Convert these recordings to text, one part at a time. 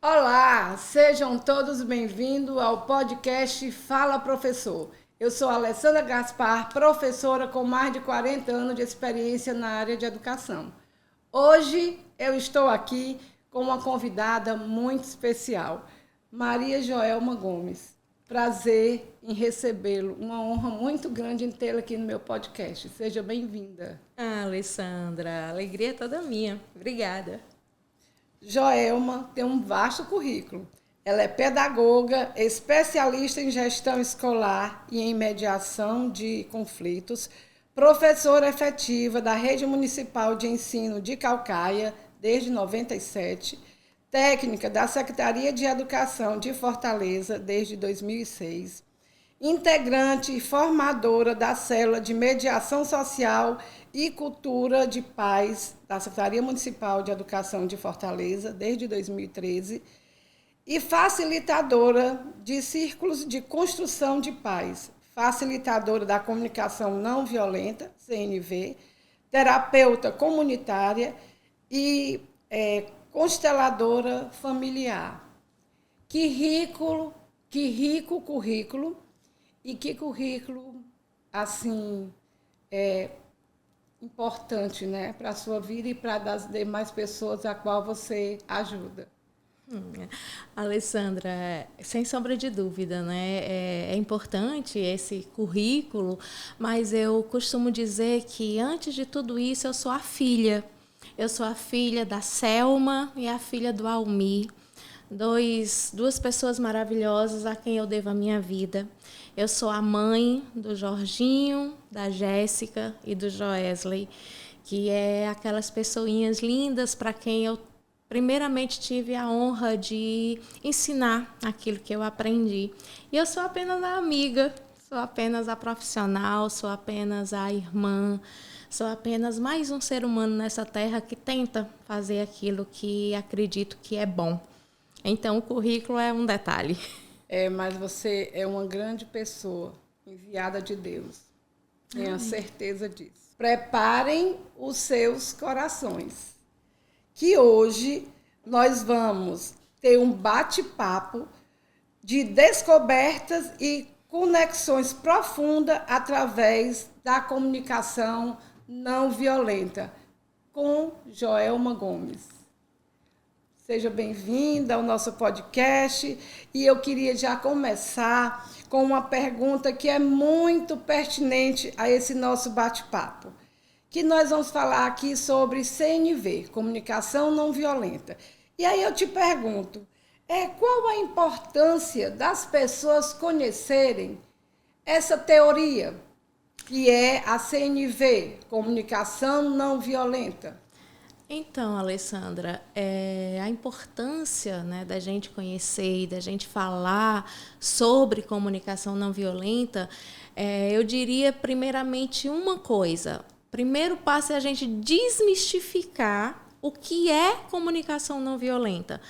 Olá, sejam todos bem-vindos ao podcast Fala Professor. Eu sou Alessandra Gaspar, professora com mais de 40 anos de experiência na área de educação. Hoje eu estou aqui com uma convidada muito especial, Maria Joelma Gomes. Prazer em recebê-lo, uma honra muito grande em tê-la aqui no meu podcast. Seja bem-vinda. Alessandra, a alegria é toda minha. Obrigada. Joelma tem um vasto currículo. Ela é pedagoga, especialista em gestão escolar e em mediação de conflitos, professora efetiva da Rede Municipal de Ensino de Caucaia desde 97, técnica da Secretaria de Educação de Fortaleza desde 2006, integrante e formadora da Célula de Mediação Social e Cultura de Paz da Secretaria Municipal de Educação de Fortaleza desde 2013 e facilitadora de círculos de construção de paz, facilitadora da comunicação não violenta, CNV, terapeuta comunitária e consteladora familiar. Que rico currículo! E que currículo, assim, importante, né, para a sua vida e para as demais pessoas a qual você ajuda. Alessandra, sem sombra de dúvida, né? É importante esse currículo, mas eu costumo dizer que, antes de tudo isso, eu sou a filha. Eu sou a filha da Selma e a filha do Almir. Duas pessoas maravilhosas a quem eu devo a minha vida. Eu sou a mãe do Jorginho, da Jéssica e do Joesley, que é aquelas pessoinhas lindas para quem eu primeiramente tive a honra de ensinar aquilo que eu aprendi. E eu sou apenas a amiga, sou apenas a profissional, sou apenas a irmã, sou apenas mais um ser humano nessa terra que tenta fazer aquilo que acredito que é bom. Então, o currículo é um detalhe. Mas você é uma grande pessoa, enviada de Deus. Tenho certeza disso. Preparem os seus corações, que hoje nós vamos ter um bate-papo de descobertas e conexões profundas através da comunicação não violenta, com Joelma Gomes. Seja bem-vinda ao nosso podcast e eu queria já começar com uma pergunta que é muito pertinente a esse nosso bate-papo, que nós vamos falar aqui sobre CNV, Comunicação Não Violenta. E aí eu te pergunto, qual a importância das pessoas conhecerem essa teoria, que é a CNV, Comunicação Não Violenta? Então, Alessandra, a importância, né, da gente conhecer e da gente falar sobre comunicação não violenta, eu diria primeiramente uma coisa. Primeiro passo é a gente desmistificar o que é comunicação não violenta.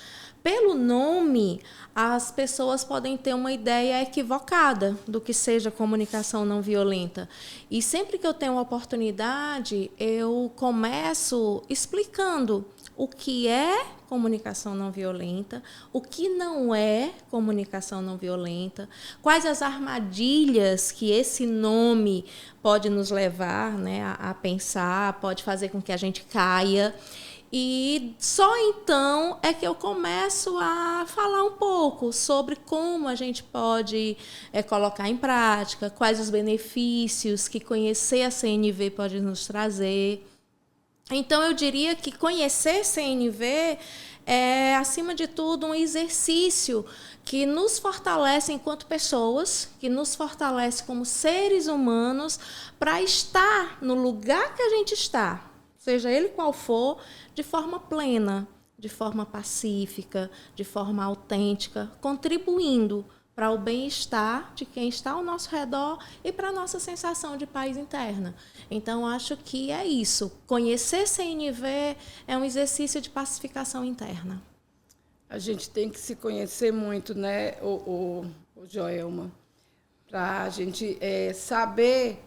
Pelo nome, as pessoas podem ter uma ideia equivocada do que seja comunicação não violenta. E sempre que eu tenho uma oportunidade, eu começo explicando o que é comunicação não violenta, o que não é comunicação não violenta, quais as armadilhas que esse nome pode nos levar, né, a pensar, pode fazer com que a gente caia. E só então é que eu começo a falar um pouco sobre como a gente pode colocar em prática, quais os benefícios que conhecer a CNV pode nos trazer. Então, eu diria que conhecer CNV é, acima de tudo, um exercício que nos fortalece enquanto pessoas, que nos fortalece como seres humanos para estar no lugar que a gente está, seja ele qual for, de forma plena, de forma pacífica, de forma autêntica, contribuindo para o bem-estar de quem está ao nosso redor e para a nossa sensação de paz interna. Então, acho que é isso. Conhecer CNV é um exercício de pacificação interna. A gente tem que se conhecer muito, né, o Joelma, para a gente saber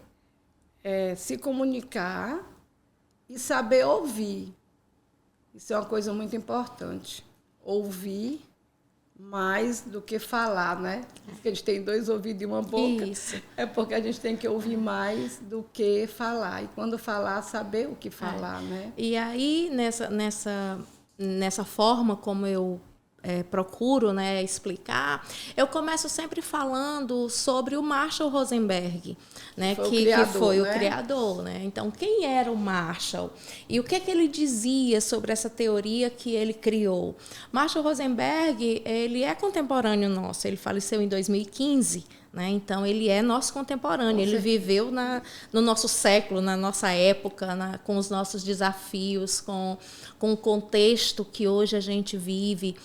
se comunicar e saber ouvir. Isso é uma coisa muito importante. Ouvir mais do que falar, né? Porque a gente tem 2 ouvidos e uma boca. Isso. É porque a gente tem que ouvir mais do que falar. E quando falar, saber o que falar, né? E aí, nessa forma como eu procuro, né, explicar, eu começo sempre falando sobre o Marshall Rosenberg, né, que foi o criador. Né? Então, quem era o Marshall? E o que ele dizia sobre essa teoria que ele criou? Marshall Rosenberg, ele é contemporâneo nosso, ele faleceu em 2015, né? Então, ele é nosso contemporâneo, ele viveu no nosso século, na nossa época, com os nossos desafios, com o contexto que hoje a gente vive.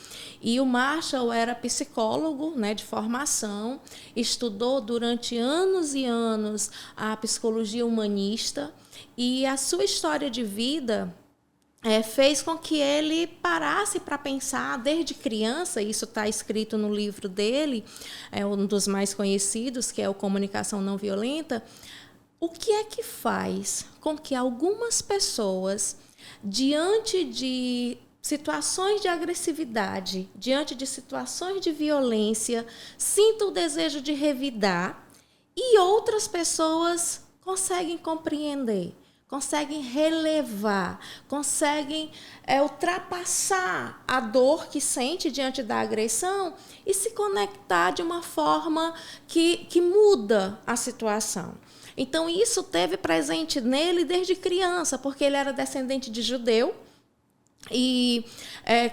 E o Marshall era psicólogo, né, de formação, estudou durante anos e anos a psicologia humanista, e a sua história de vida fez com que ele parasse para pensar desde criança. Isso está escrito no livro dele, um dos mais conhecidos, que é o Comunicação Não Violenta. O que é que faz com que algumas pessoas, diante de situações de agressividade, diante de situações de violência, sintam o desejo de revidar, e outras pessoas conseguem compreender, conseguem relevar, conseguem ultrapassar a dor que sente diante da agressão e se conectar de uma forma que muda a situação. Então, isso teve presente nele desde criança, porque ele era descendente de judeu. E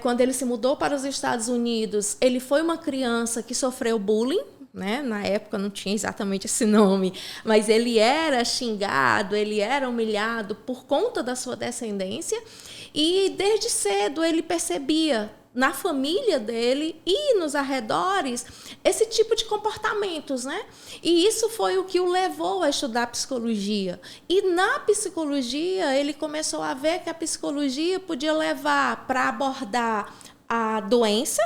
quando ele se mudou para os Estados Unidos, ele foi uma criança que sofreu bullying, né? Na época não tinha exatamente esse nome, mas ele era xingado, ele era humilhado por conta da sua descendência, e desde cedo ele percebia na família dele e nos arredores esse tipo de comportamentos, né? E isso foi o que o levou a estudar psicologia. E na psicologia ele começou a ver que a psicologia podia levar para abordar a doença,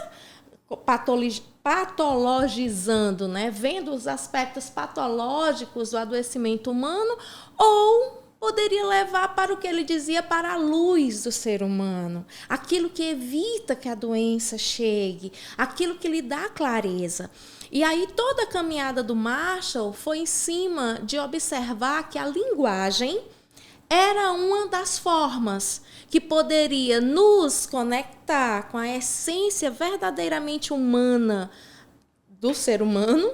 patologizando, né? Vendo os aspectos patológicos do adoecimento humano, ou poderia levar para o que ele dizia, para a luz do ser humano, aquilo que evita que a doença chegue, aquilo que lhe dá clareza. E aí toda a caminhada do Marshall foi em cima de observar que a linguagem era uma das formas que poderia nos conectar com a essência verdadeiramente humana do ser humano,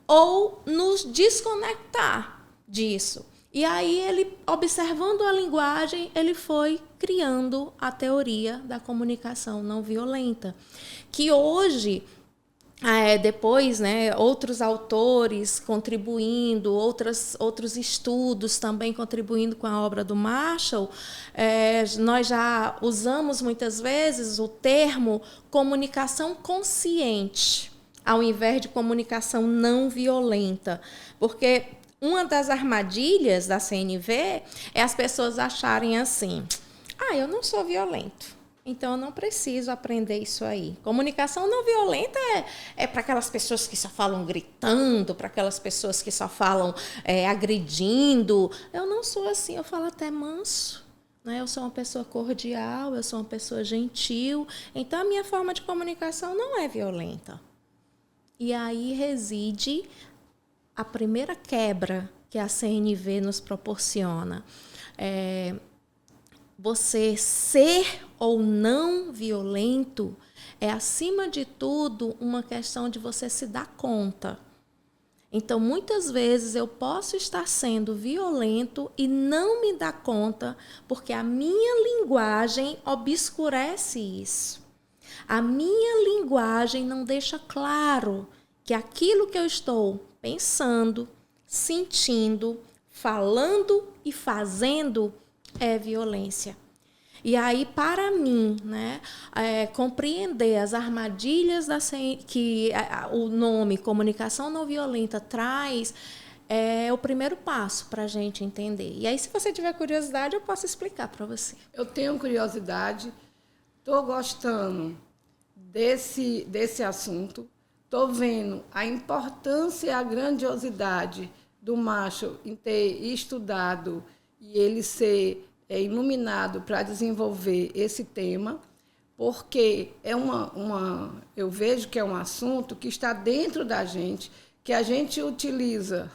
ou nos desconectar disso. E aí, ele, observando a linguagem, ele foi criando a teoria da comunicação não violenta, que hoje, depois, né, outros autores contribuindo, outros estudos também contribuindo com a obra do Marshall, nós já usamos muitas vezes o termo comunicação consciente, ao invés de comunicação não violenta, porque uma das armadilhas da CNV é as pessoas acharem assim: eu não sou violento, então eu não preciso aprender isso aí. Comunicação não violenta é para aquelas pessoas que só falam gritando, para aquelas pessoas que só falam agredindo. Eu não sou assim, eu falo até manso, né? Eu sou uma pessoa cordial, eu sou uma pessoa gentil, então a minha forma de comunicação não é violenta. E aí reside a primeira quebra que a CNV nos proporciona. Você ser ou não violento é, acima de tudo, uma questão de você se dar conta. Então, muitas vezes eu posso estar sendo violento e não me dar conta, porque a minha linguagem obscurece isso. A minha linguagem não deixa claro que aquilo que eu estou pensando, sentindo, falando e fazendo é violência. E aí, para mim, né, compreender as armadilhas que o nome Comunicação Não Violenta traz é o primeiro passo para a gente entender. E aí, se você tiver curiosidade, eu posso explicar para você. Eu tenho curiosidade, estou gostando desse assunto. Estou vendo a importância e a grandiosidade do Marshall em ter estudado e ele ser iluminado para desenvolver esse tema, porque eu vejo que é um assunto que está dentro da gente, que a gente utiliza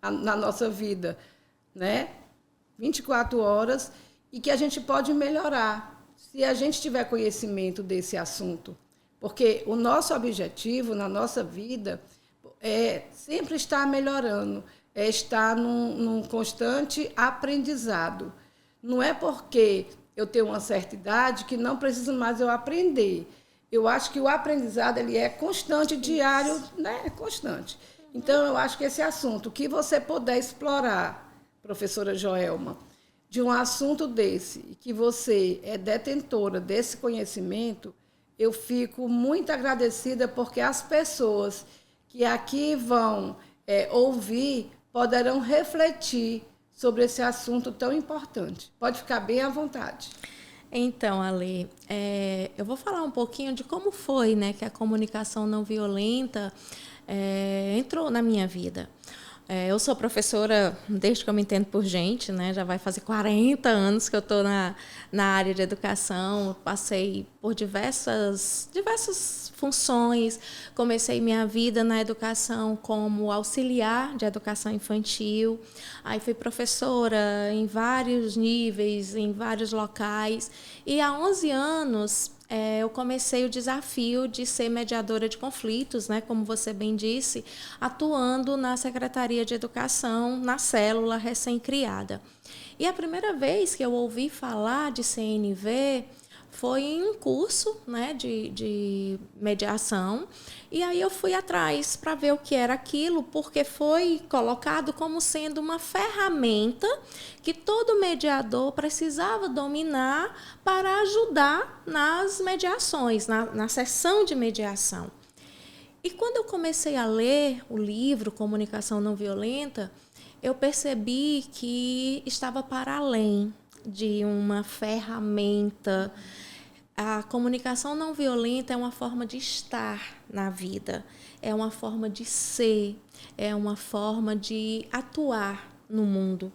na nossa vida, né? 24 horas, e que a gente pode melhorar se a gente tiver conhecimento desse assunto. Porque o nosso objetivo na nossa vida é sempre estar melhorando, é estar num constante aprendizado. Não é porque eu tenho uma certa idade que não preciso mais eu aprender. Eu acho que o aprendizado ele é constante, diário, né? É constante. Então, eu acho que esse assunto, que você puder explorar, professora Joelma, de um assunto desse, que você é detentora desse conhecimento, eu fico muito agradecida, porque as pessoas que aqui vão ouvir poderão refletir sobre esse assunto tão importante. Pode ficar bem à vontade. Então, Ale, eu vou falar um pouquinho de como foi, né, que a comunicação não violenta entrou na minha vida. Eu sou professora desde que eu me entendo por gente, né? Já vai fazer 40 anos que eu estou na área de educação. Passei por diversas funções. Comecei minha vida na educação como auxiliar de educação infantil. Aí fui professora em vários níveis, em vários locais. E há 11 anos eu comecei o desafio de ser mediadora de conflitos, né, como você bem disse, atuando na Secretaria de Educação, na célula recém-criada. E a primeira vez que eu ouvi falar de CNV foi em um curso, né, de mediação, e aí eu fui atrás para ver o que era aquilo, porque foi colocado como sendo uma ferramenta que todo mediador precisava dominar para ajudar nas mediações, na sessão de mediação. E quando eu comecei a ler o livro Comunicação Não Violenta, eu percebi que estava para além de uma ferramenta. A comunicação não violenta é uma forma de estar na vida, é uma forma de ser, é uma forma de atuar no mundo.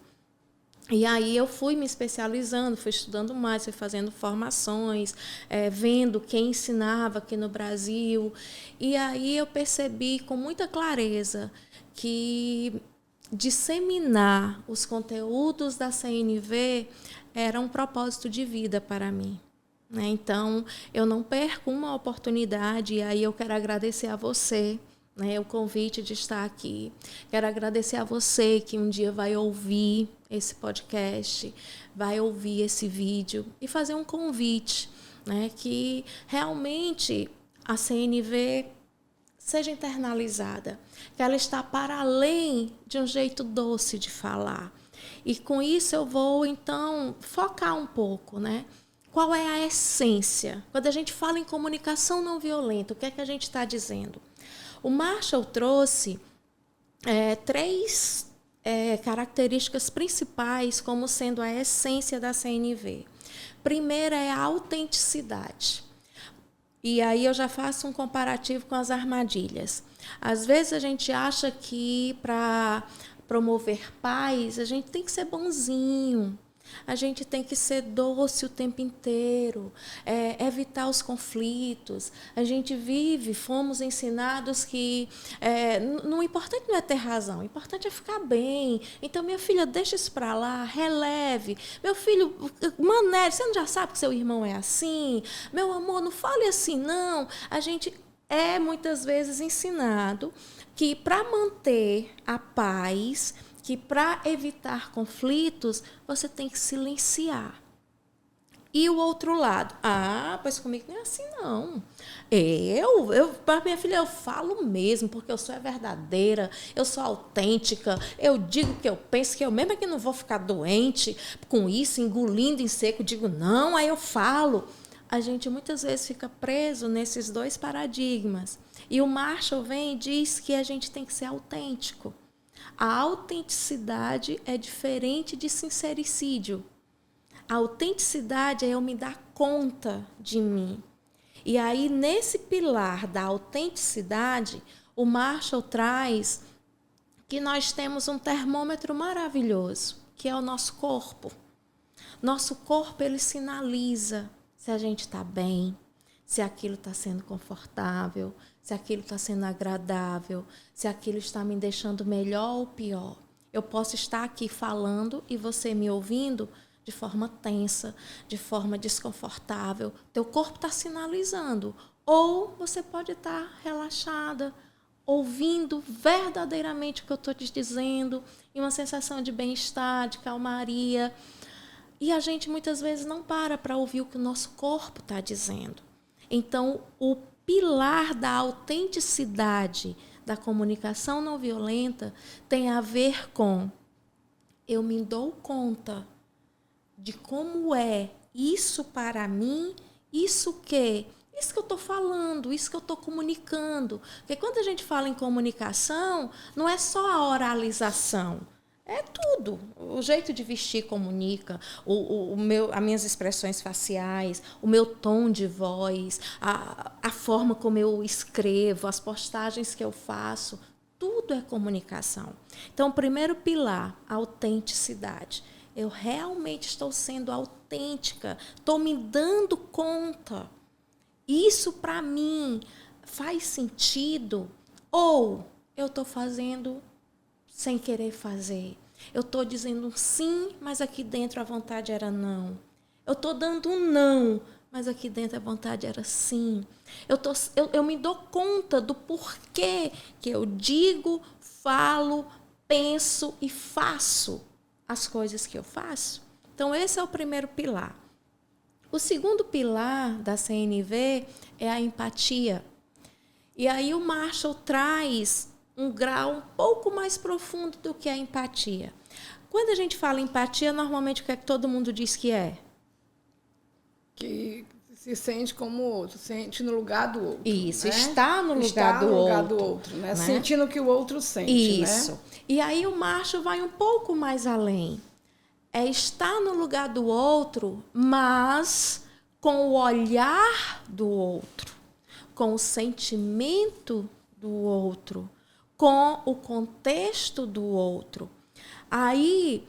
E aí eu fui me especializando, fui estudando mais, fui fazendo formações, vendo quem ensinava aqui no Brasil. E aí eu percebi com muita clareza que disseminar os conteúdos da CNV era um propósito de vida para mim. Então, eu não perco uma oportunidade, e aí eu quero agradecer a você, né, o convite de estar aqui. Quero agradecer a você que um dia vai ouvir esse podcast, vai ouvir esse vídeo e fazer um convite, né, que realmente a CNV seja internalizada, que ela está para além de um jeito doce de falar. E com isso eu vou, então, focar um pouco, né? Qual é a essência? Quando a gente fala em comunicação não violenta, o que é que a gente está dizendo? O Marshall trouxe 3 características principais como sendo a essência da CNV. Primeira é a autenticidade. E aí eu já faço um comparativo com as armadilhas. Às vezes a gente acha que para promover paz a gente tem que ser bonzinho. A gente tem que ser doce o tempo inteiro, evitar os conflitos. A gente fomos ensinados que o importante não é ter razão, o importante é ficar bem. Então, minha filha, deixa isso para lá, releve. Meu filho, mané, você não já sabe que seu irmão é assim? Meu amor, não fale assim, não. A gente muitas vezes ensinado que para manter a paz, que para evitar conflitos, você tem que silenciar. E o outro lado? Pois comigo não é assim, não. Para minha filha, eu falo mesmo, porque eu sou verdadeira, eu sou autêntica, eu digo o que eu penso, que eu mesmo é que não vou ficar doente com isso, engolindo em seco, digo não, aí eu falo. A gente muitas vezes fica preso nesses 2 paradigmas. E o Marshall vem e diz que a gente tem que ser autêntico. A autenticidade é diferente de sincericídio. A autenticidade é eu me dar conta de mim. E aí, nesse pilar da autenticidade, o Marshall traz que nós temos um termômetro maravilhoso, que é o nosso corpo. Nosso corpo, ele sinaliza se a gente está bem, se aquilo está sendo confortável, se aquilo está sendo agradável, se aquilo está me deixando melhor ou pior. Eu posso estar aqui falando e você me ouvindo de forma tensa, de forma desconfortável. Teu corpo está sinalizando. Ou você pode estar relaxada, ouvindo verdadeiramente o que eu estou te dizendo, e uma sensação de bem-estar, de calmaria. E a gente muitas vezes não para ouvir o que o nosso corpo está dizendo. Então, o pilar da autenticidade da comunicação não violenta tem a ver com eu me dou conta de como é isso para mim, isso que eu estou falando, isso que eu estou comunicando. Porque quando a gente fala em comunicação, não é só a oralização, é tudo. O jeito de vestir comunica, as minhas expressões faciais, o meu tom de voz, a forma como eu escrevo, as postagens que eu faço, tudo é comunicação. Então, o primeiro pilar, a autenticidade. Eu realmente estou sendo autêntica, estou me dando conta. Isso, para mim, faz sentido? Ou eu estou fazendo sem querer fazer? Eu estou dizendo sim, mas aqui dentro a vontade era não. Eu estou dando um não, mas aqui dentro a vontade era sim. Eu me dou conta do porquê que eu digo, falo, penso e faço as coisas que eu faço. Então, esse é o primeiro pilar. O segundo pilar da CNV é a empatia. E aí o Marshall traz um grau um pouco mais profundo do que a empatia. Quando a gente fala empatia, normalmente o que é que todo mundo diz que é? Que se sente como o outro, sente no lugar do outro. Isso, né? Está no lugar Está do no lugar outro, do outro, né? né? Sentindo o que o outro sente. Isso. Né? E aí o Marshall vai um pouco mais além. É estar no lugar do outro, mas com o olhar do outro, com o sentimento do outro, com o contexto do outro. Aí,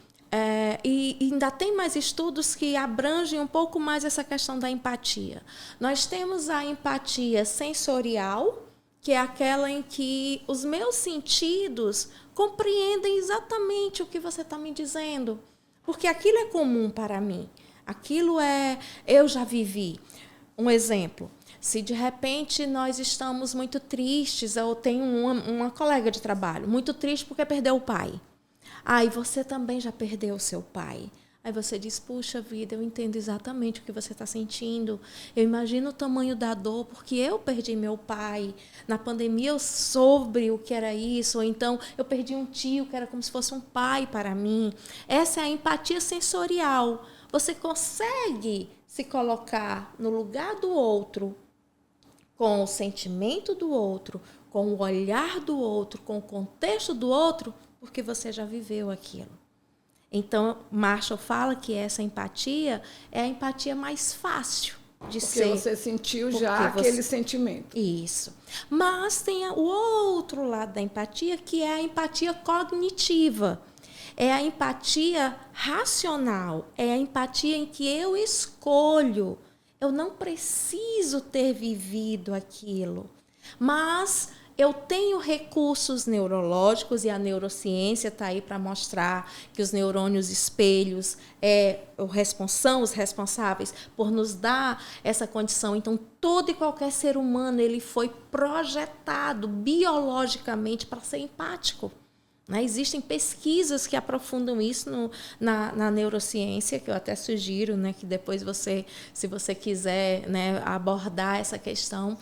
e ainda tem mais estudos que abrangem um pouco mais essa questão da empatia. Nós temos a empatia sensorial, que é aquela em que os meus sentidos compreendem exatamente o que você está me dizendo. Porque aquilo é comum para mim. Aquilo eu já vivi. Um exemplo, se de repente nós estamos muito tristes, eu tenho uma colega de trabalho muito triste porque perdeu o pai. Aí você também já perdeu o seu pai. Aí você diz, puxa vida, eu entendo exatamente o que você está sentindo. Eu imagino o tamanho da dor, porque eu perdi meu pai. Na pandemia eu soube o que era isso. Ou então eu perdi um tio que era como se fosse um pai para mim. Essa é a empatia sensorial. Você consegue se colocar no lugar do outro, com o sentimento do outro, com o olhar do outro, com o contexto do outro, porque você já viveu aquilo. Então, Marshall fala que essa empatia é a empatia mais fácil de ser. Porque você sentiu já aquele sentimento. Isso. Mas tem o outro lado da empatia, que é a empatia cognitiva. É a empatia racional. É a empatia em que eu escolho. Eu não preciso ter vivido aquilo. Mas eu tenho recursos neurológicos e a neurociência está aí para mostrar que os neurônios espelhos são os responsáveis por nos dar essa condição. Então, todo e qualquer ser humano ele foi projetado biologicamente para ser empático. Né? Existem pesquisas que aprofundam isso na neurociência, que eu até sugiro, né, que depois você, se você quiser, né, abordar essa questão.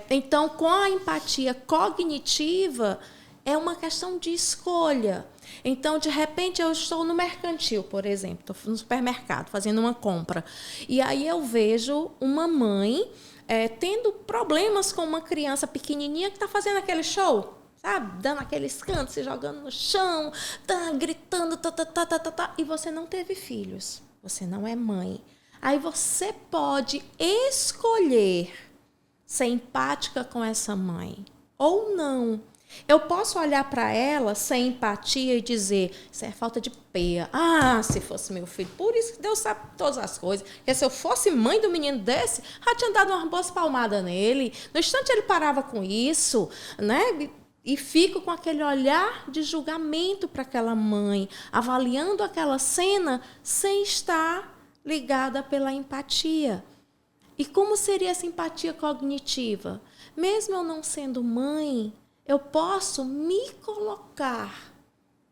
Então, com a empatia cognitiva, é uma questão de escolha. Então, de repente, eu estou no mercantil, por exemplo, estou no supermercado fazendo uma compra. E aí eu vejo uma mãe tendo problemas com uma criança pequenininha que está fazendo aquele show, sabe? Dando aqueles cantos, se jogando no chão, gritando, e você não teve filhos, você não é mãe. Aí você pode escolher ser empática com essa mãe ou não. Eu posso olhar para ela sem empatia e dizer, isso é falta de peia. Ah, se fosse meu filho, por isso que Deus sabe todas as coisas. Porque se eu fosse mãe do menino desse, já tinha dado umas boas palmadas nele. No instante ele parava com isso, né? E fico com aquele olhar de julgamento para aquela mãe, avaliando aquela cena sem estar ligada pela empatia. E como seria essa empatia cognitiva? Mesmo eu não sendo mãe, eu posso me colocar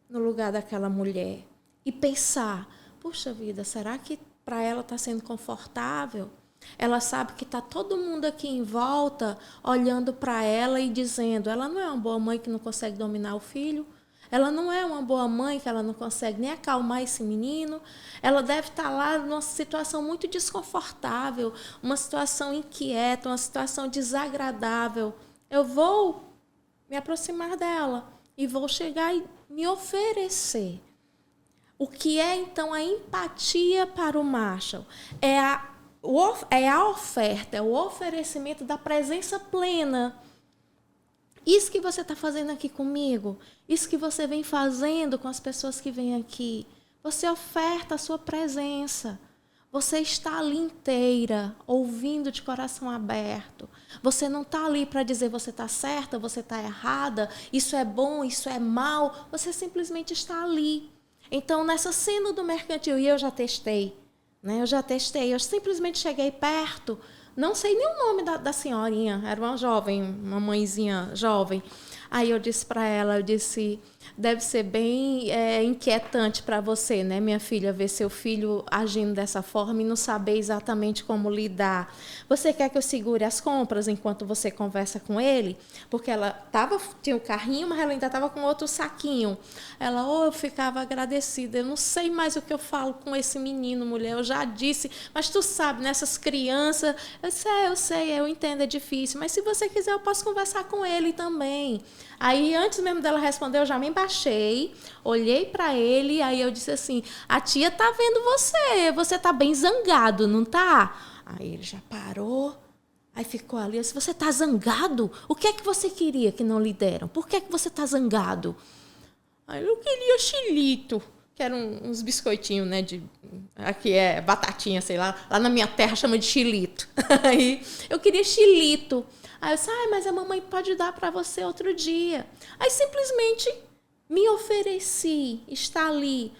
no lugar daquela mulher e pensar, puxa vida, será que para ela está sendo confortável? Ela sabe que está todo mundo aqui em volta olhando para ela e dizendo, ela não é uma boa mãe que não consegue dominar o filho, ela não é uma boa mãe que ela não consegue nem acalmar esse menino, ela deve estar lá numa situação muito desconfortável, uma situação inquieta, uma situação desagradável. Eu vou me aproximar dela e vou chegar e me oferecer. O que é, então, a empatia para o Marshall? É a oferta, é o oferecimento da presença plena. Isso que você está fazendo aqui comigo, isso que você vem fazendo com as pessoas que vêm aqui, você oferta a sua presença. Você está ali inteira, ouvindo de coração aberto. Você não está ali para dizer você está certa, você está errada, isso é bom, isso é mal. Você simplesmente está ali. Então, nessa cena do mercantil, e eu já testei, né? Eu simplesmente cheguei perto, não sei nem o nome da senhorinha, era uma jovem, uma mãezinha jovem. Aí eu disse para ela, deve ser bem inquietante para você, né, minha filha, ver seu filho agindo dessa forma e não saber exatamente como lidar. Você quer que eu segure as compras enquanto você conversa com ele? Porque ela tinha o carrinho, mas ela ainda estava com outro saquinho. Ela, eu ficava agradecida, eu não sei mais o que eu falo com esse menino, mulher, eu já disse, mas tu sabe, nessas crianças, eu sei, eu entendo, é difícil, mas se você quiser eu posso conversar com ele também. Aí, antes mesmo dela responder, eu já me embaixei, olhei para ele, aí eu disse assim, a tia tá vendo você tá bem zangado, não tá? Aí ele já parou, aí ficou ali, eu disse, você tá zangado? O que é que você queria que não lhe deram? Por que é que você tá zangado? Aí eu queria xilito, que eram uns biscoitinhos, né, aqui é batatinha, sei lá, lá na minha terra chama de xilito. Aí eu queria xilito. Aí eu disse, mas a mamãe pode dar para você outro dia. Aí simplesmente me ofereci, está ali.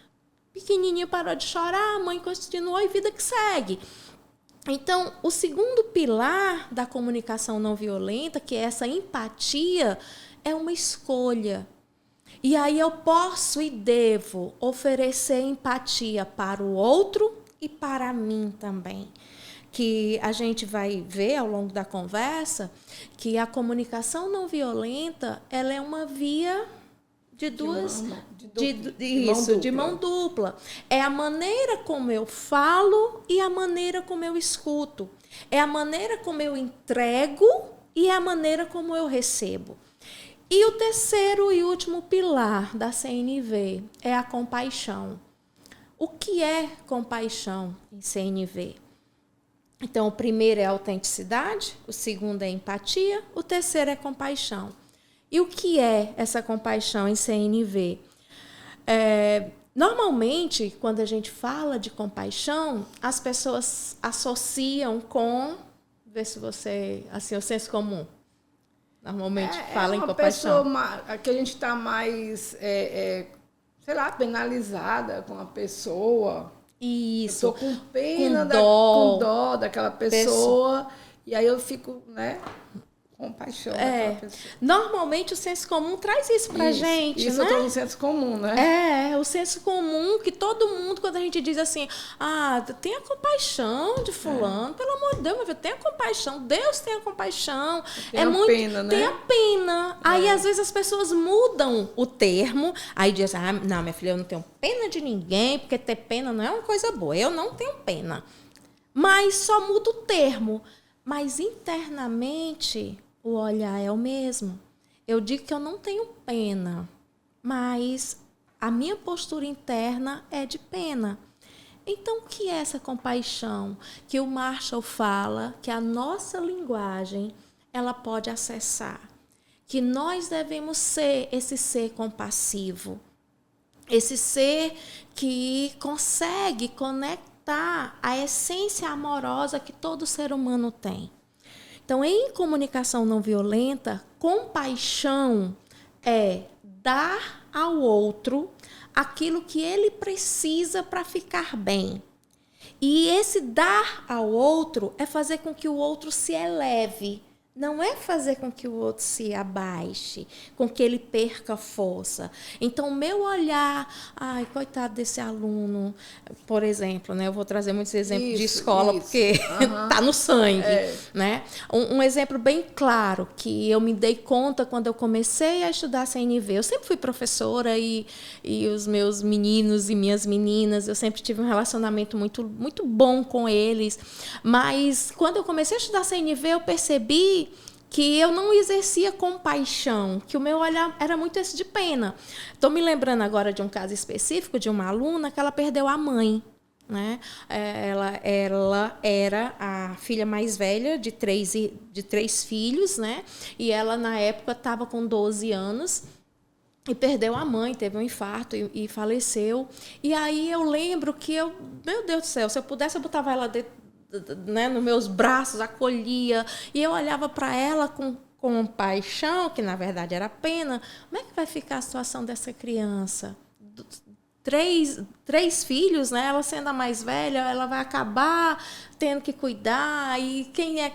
Pequenininho parou de chorar, a mãe continuou e vida que segue. Então, o segundo pilar da comunicação não violenta, que é essa empatia, é uma escolha. E aí eu posso e devo oferecer empatia para o outro e para mim também. Que a gente vai ver ao longo da conversa que a comunicação não violenta, ela é uma via de mão dupla. É a maneira como eu falo e a maneira como eu escuto. É a maneira como eu entrego e a maneira como eu recebo. E o terceiro e último pilar da CNV é a compaixão. O que é compaixão em CNV? Então, o primeiro é a autenticidade, o segundo é empatia, o terceiro é compaixão. E o que é essa compaixão em CNV? Normalmente, quando a gente fala de compaixão, as pessoas associam com... Vê se você... Assim, o senso comum. Normalmente fala em compaixão. Pessoa que a gente está mais, sei lá, penalizada com a pessoa... Isso. Eu tô com pena, com dó daquela pessoa. E aí eu fico, né, com paixão daquela pessoa. Normalmente o senso comum traz isso pra gente, isso né? Isso é o senso comum, né? O senso comum que todo mundo, quando a gente diz assim, tenha compaixão de fulano, pelo amor de Deus, meu filho, tenha compaixão, Deus tenha compaixão. Tenha pena, né? Tenha pena. Aí, às vezes, as pessoas mudam o termo, aí dizem, não, minha filha, eu não tenho pena de ninguém, porque ter pena não é uma coisa boa, eu não tenho pena. Mas só muda o termo. Mas, internamente, o olhar é o mesmo. Eu digo que eu não tenho pena, mas a minha postura interna é de pena. Então, o que é essa compaixão? Que o Marshall fala que a nossa linguagem ela pode acessar. que nós devemos ser esse ser compassivo, esse ser que consegue conectar a essência amorosa que todo ser humano tem. Então, em comunicação não violenta, compaixão é dar ao outro aquilo que ele precisa para ficar bem. E esse dar ao outro é fazer com que o outro se eleve. Não é fazer com que o outro se abaixe, com que ele perca força. Então, o meu olhar, ai, coitado desse aluno, por exemplo, né? Eu vou trazer muitos exemplos de escola, porque está no sangue. Né? Um exemplo bem claro, que eu me dei conta quando eu comecei a estudar CNV. Eu sempre fui professora e os meus meninos e minhas meninas, eu sempre tive um relacionamento muito, muito bom com eles. Mas, quando eu comecei a estudar CNV, eu percebi que eu não exercia compaixão, que o meu olhar era muito esse de pena. Estou me lembrando agora de um caso específico de uma aluna que ela perdeu a mãe. Né? Ela era a filha mais velha de três filhos, né? E ela, na época, estava com 12 anos e perdeu a mãe, teve um infarto e faleceu. E aí eu lembro que meu Deus do céu, se eu pudesse, eu botava ela dentro, né, nos meus braços, acolhia, e eu olhava para ela com compaixão, que na verdade era pena. Como é que vai ficar a situação dessa criança? Três filhos, né? Ela sendo a mais velha, ela vai acabar tendo que cuidar, e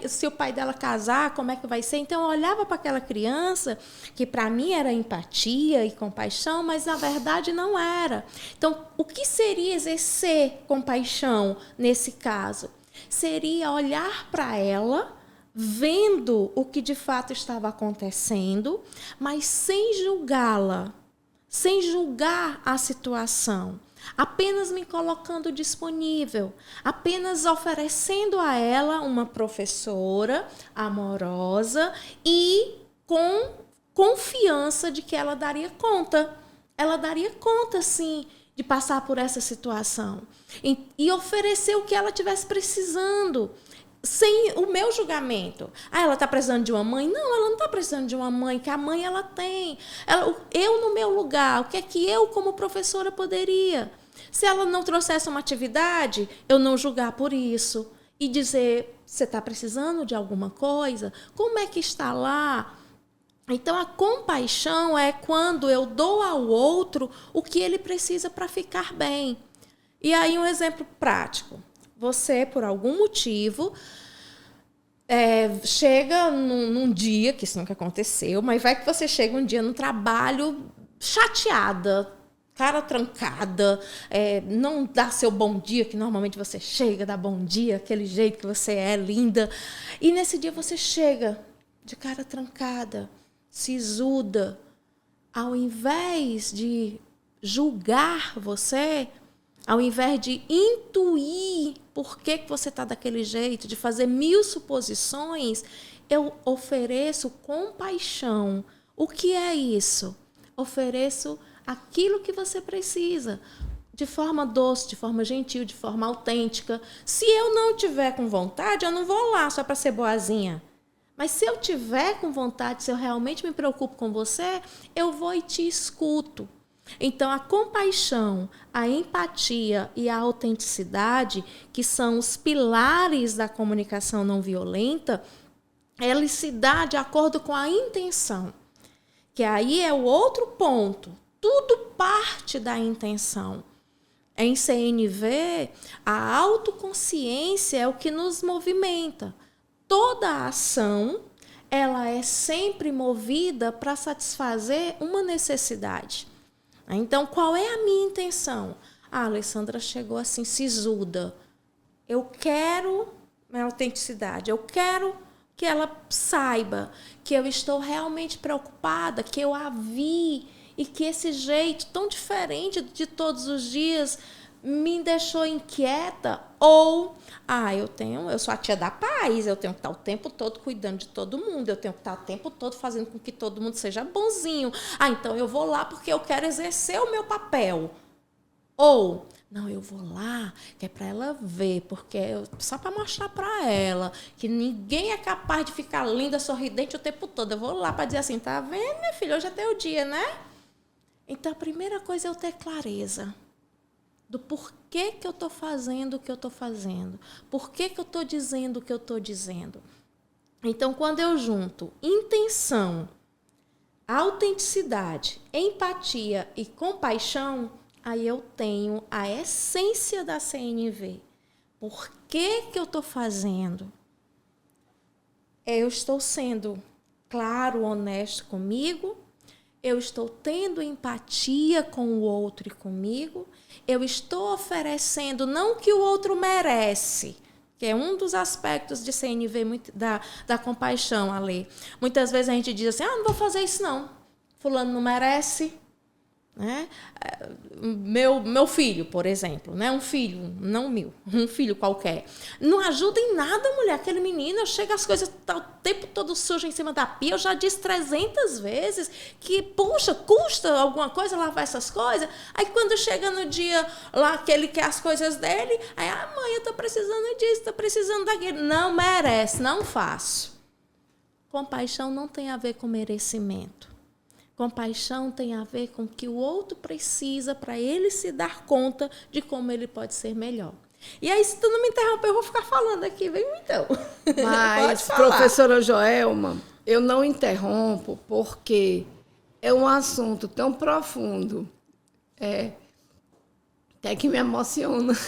se o pai dela casar, como é que vai ser? Então eu olhava para aquela criança, que para mim era empatia e compaixão, mas na verdade não era. Então, o que seria exercer compaixão nesse caso? Seria olhar para ela, vendo o que de fato estava acontecendo, mas sem julgá-la, sem julgar a situação, apenas me colocando disponível, apenas oferecendo a ela uma professora amorosa e com confiança de que ela daria conta. Ela daria conta, sim, de passar por essa situação e oferecer o que ela estivesse precisando, sem o meu julgamento. Ela está precisando de uma mãe? Não, ela não está precisando de uma mãe, que a mãe ela tem. Eu, no meu lugar, o que é que eu, como professora, poderia? Se ela não trouxesse uma atividade, eu não julgar por isso e dizer, você está precisando de alguma coisa? Como é que está lá? Então, a compaixão é quando eu dou ao outro o que ele precisa para ficar bem. E aí, um exemplo prático. Você, por algum motivo, chega num dia, que isso nunca aconteceu, mas vai que você chega um dia no trabalho chateada, cara trancada, não dá seu bom dia, que normalmente você chega, dá bom dia, aquele jeito que você é, linda. E nesse dia você chega de cara trancada, sisuda. Ao invés de julgar você, ao invés de intuir por que você está daquele jeito, de fazer 1000 suposições, eu ofereço compaixão. O que é isso? Ofereço aquilo que você precisa, de forma doce, de forma gentil, de forma autêntica. Se eu não tiver com vontade, eu não vou lá só para ser boazinha. Mas se eu tiver com vontade, se eu realmente me preocupo com você, eu vou e te escuto. Então, a compaixão, a empatia e a autenticidade, que são os pilares da comunicação não violenta, ela se dá de acordo com a intenção. Que aí é o outro ponto. Tudo parte da intenção. Em CNV, a autoconsciência é o que nos movimenta. Toda a ação, ela é sempre movida para satisfazer uma necessidade. Então, qual é a minha intenção? A Alessandra chegou assim, sisuda. Eu quero minha autenticidade, eu quero que ela saiba que eu estou realmente preocupada, que eu a vi e que esse jeito tão diferente de todos os dias me deixou inquieta. Ou, eu sou a tia da paz, eu tenho que estar o tempo todo cuidando de todo mundo, eu tenho que estar o tempo todo fazendo com que todo mundo seja bonzinho. Então eu vou lá porque eu quero exercer o meu papel. Ou, Não, eu vou lá, que é para ela ver, porque só para mostrar para ela que ninguém é capaz de ficar linda, sorridente o tempo todo. Eu vou lá para dizer assim, tá vendo, minha filha, hoje é teu dia, né? Então, a primeira coisa é eu ter clareza do porquê que eu estou fazendo o que eu estou fazendo. Por que eu estou dizendo o que eu estou dizendo. Então, quando eu junto intenção, autenticidade, empatia e compaixão, aí eu tenho a essência da CNV. Por que eu estou fazendo? Eu estou sendo claro, honesto comigo, eu estou tendo empatia com o outro e comigo, eu estou oferecendo não o que o outro merece, que é um dos aspectos de CNV da compaixão, Ale. Muitas vezes a gente diz assim, não vou fazer isso não, fulano não merece. Né? Meu filho, por exemplo, né? Um filho, não meu, um filho qualquer, não ajuda em nada, mulher, aquele menino, chega as coisas tá o tempo todo sujo em cima da pia, eu já disse 300 vezes que, puxa, custa alguma coisa lavar essas coisas, aí quando chega no dia lá que ele quer as coisas dele, aí, mãe, eu tô precisando disso, tô precisando daquilo, não merece, não faço. Compaixão não tem a ver com merecimento. Compaixão tem a ver com o que o outro precisa para ele se dar conta de como ele pode ser melhor. E aí, se tu não me interromper, eu vou ficar falando aqui. Vem então. Mas, professora Joelma, eu não interrompo porque é um assunto tão profundo. Até que me emociona.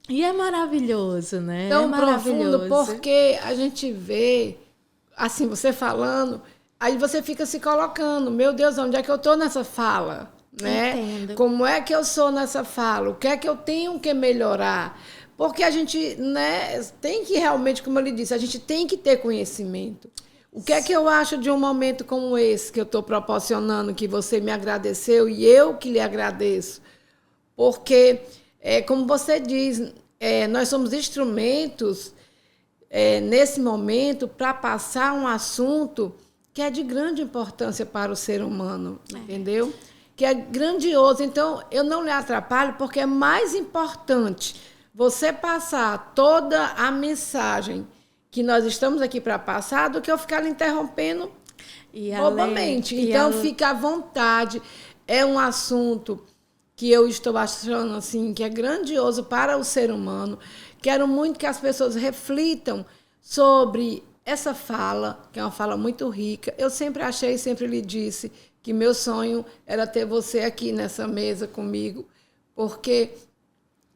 E é maravilhoso, né? Tão profundo porque a gente vê, assim, você falando... Aí você fica se colocando, meu Deus, onde é que eu estou nessa fala? Né? Entendo. Como é que eu sou nessa fala? O que é que eu tenho que melhorar? Porque a gente, né, tem que realmente, como eu lhe disse, a gente tem que ter conhecimento. O que é que eu acho de um momento como esse que eu estou proporcionando, que você me agradeceu e eu que lhe agradeço? Porque, como você diz, nós somos instrumentos, nesse momento, para passar um assunto que é de grande importância para o ser humano, entendeu? Que é grandioso. Então, eu não lhe atrapalho, porque é mais importante você passar toda a mensagem que nós estamos aqui para passar do que eu ficar lhe interrompendo bobamente. Então, fica à vontade. É um assunto que eu estou achando assim, que é grandioso para o ser humano. Quero muito que as pessoas reflitam sobre essa fala, que é uma fala muito rica. Eu sempre achei, sempre lhe disse, que meu sonho era ter você aqui nessa mesa comigo, porque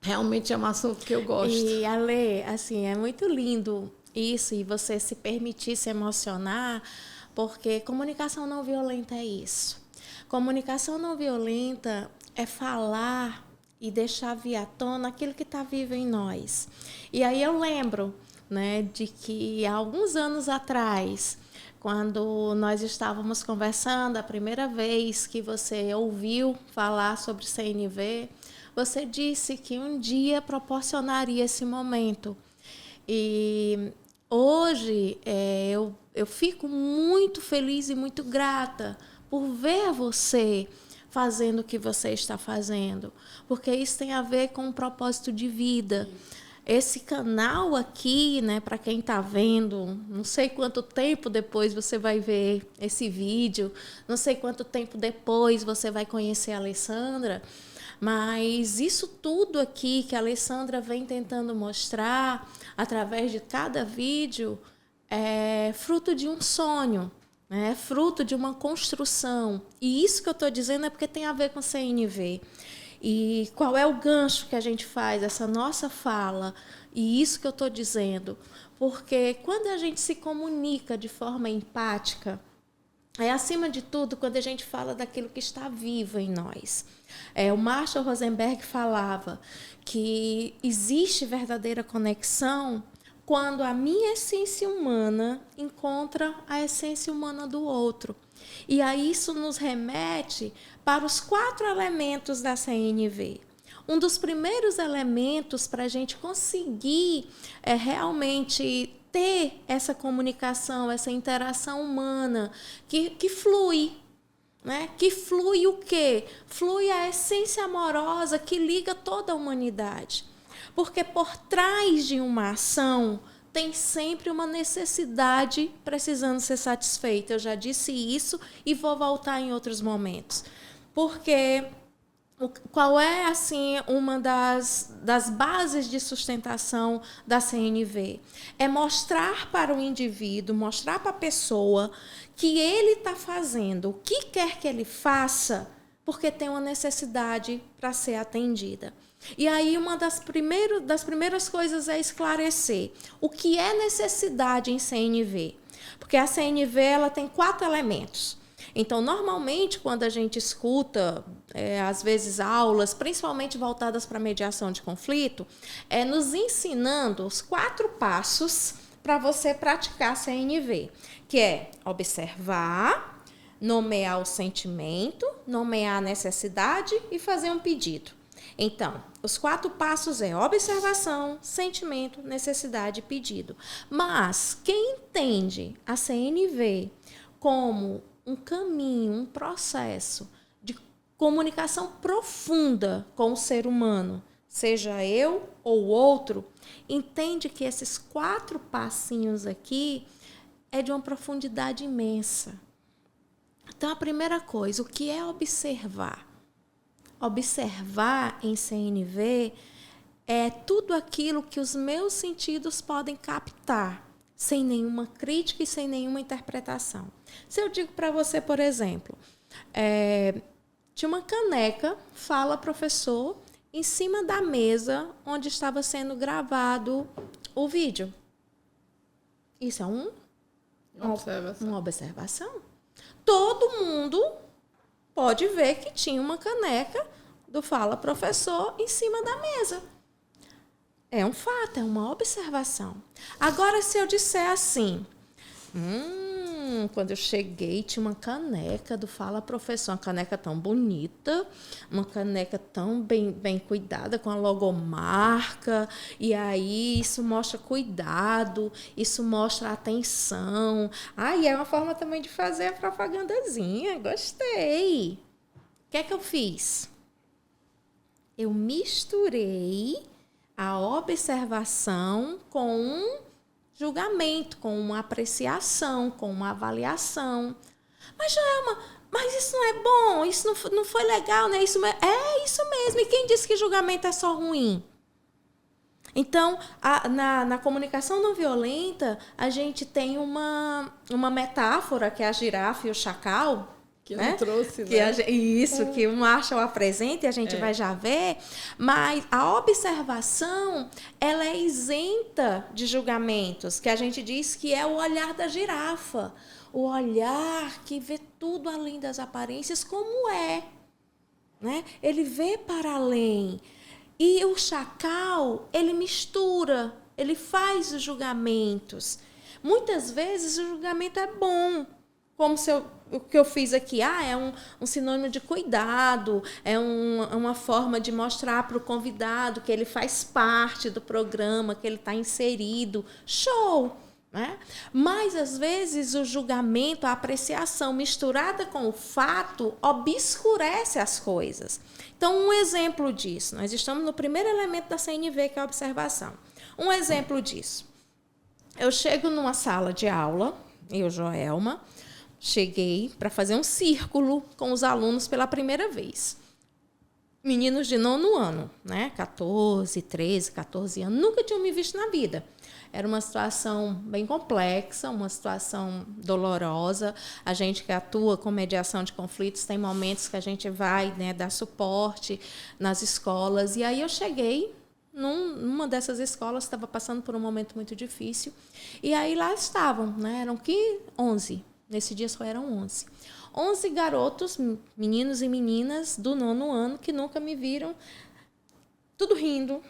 realmente é um assunto que eu gosto. E, Ale, assim, é muito lindo isso, e você se permitir se emocionar, porque comunicação não violenta é isso. Comunicação não violenta é falar e deixar vir à tona aquilo que está vivo em nós. E aí eu lembro, né, de que há alguns anos atrás, quando nós estávamos conversando, a primeira vez que você ouviu falar sobre CNV, você disse que um dia proporcionaria esse momento. E hoje eu fico muito feliz e muito grata por ver você fazendo o que você está fazendo, porque isso tem a ver com um propósito de vida. Esse canal aqui, né, para quem está vendo, não sei quanto tempo depois você vai ver esse vídeo, não sei quanto tempo depois você vai conhecer a Alessandra, mas isso tudo aqui que a Alessandra vem tentando mostrar através de cada vídeo é fruto de um sonho, né, é fruto de uma construção. E isso que eu estou dizendo é porque tem a ver com CNV. E qual é o gancho que a gente faz, essa nossa fala? E isso que eu estou dizendo. Porque quando a gente se comunica de forma empática, é acima de tudo quando a gente fala daquilo que está vivo em nós. O Marshall Rosenberg falava que existe verdadeira conexão quando a minha essência humana encontra a essência humana do outro. E aí isso nos remete para os 4 elementos da CNV. Um dos primeiros elementos para a gente conseguir realmente ter essa comunicação, essa interação humana que flui, né? Que flui o quê? Flui a essência amorosa que liga toda a humanidade. Porque por trás de uma ação tem sempre uma necessidade precisando ser satisfeita. Eu já disse isso e vou voltar em outros momentos. Porque qual é, assim, uma das bases de sustentação da CNV? É mostrar para o indivíduo, mostrar para a pessoa que ele está fazendo o que quer que ele faça porque tem uma necessidade para ser atendida. E aí uma das primeiras coisas é esclarecer o que é necessidade em CNV. Porque a CNV ela tem 4 elementos. Então, normalmente, quando a gente escuta, às vezes, aulas, principalmente voltadas para mediação de conflito, nos ensinando os 4 passos para você praticar a CNV, que é observar, nomear o sentimento, nomear a necessidade e fazer um pedido. Então, os 4 passos é observação, sentimento, necessidade e pedido. Mas quem entende a CNV como um caminho, um processo de comunicação profunda com o ser humano, seja eu ou outro, entende que esses 4 passinhos aqui é de uma profundidade imensa. Então, a primeira coisa, o que é observar? Observar em CNV é tudo aquilo que os meus sentidos podem captar, sem nenhuma crítica e sem nenhuma interpretação. Se eu digo para você, por exemplo, tinha uma caneca, fala professor, em cima da mesa onde estava sendo gravado o vídeo. Isso é uma observação. Todo mundo pode ver que tinha uma caneca do fala professor em cima da mesa. É um fato, é uma observação. Agora, se eu disser assim, quando eu cheguei, tinha uma caneca do Fala Professor, uma caneca tão bonita, uma caneca tão bem cuidada, com a logomarca, e aí isso mostra cuidado, isso mostra atenção. E é uma forma também de fazer a propagandazinha, gostei. O que é que eu fiz? Eu misturei a observação com um julgamento, com uma apreciação, com uma avaliação. Mas, Joelma, isso não é bom, isso não foi legal, né? Isso mesmo. E quem disse que julgamento é só ruim? Então, na comunicação não violenta, a gente tem uma metáfora, que é a girafa e o chacal, que eu trouxe, né? Que o Marshall apresenta e a gente vai já ver. Mas a observação, ela é isenta de julgamentos, que a gente diz que é o olhar da girafa. O olhar que vê tudo além das aparências como é, né? Ele vê para além. E o chacal, ele mistura, ele faz os julgamentos. Muitas vezes o julgamento é bom, como o que eu fiz aqui, é um sinônimo de cuidado, é uma forma de mostrar para o convidado que ele faz parte do programa, que ele está inserido. Show! Né? Mas, às vezes, o julgamento, a apreciação misturada com o fato obscurece as coisas. Então, um exemplo disso, nós estamos no primeiro elemento da CNV, que é a observação. Um exemplo disso. Eu chego numa sala de aula, eu, Joelma, cheguei para fazer um círculo com os alunos pela primeira vez. Meninos de 9º ano, né? 14, 13, 14 anos, nunca tinham me visto na vida. Era uma situação bem complexa, uma situação dolorosa. A gente que atua com mediação de conflitos tem momentos que a gente vai, né, dar suporte nas escolas. E aí eu cheguei numa dessas escolas, estava passando por um momento muito difícil. E aí lá estavam, né? Eram 11. Nesse dia só eram 11. 11 garotos, meninos e meninas do 9º ano, que nunca me viram, tudo rindo,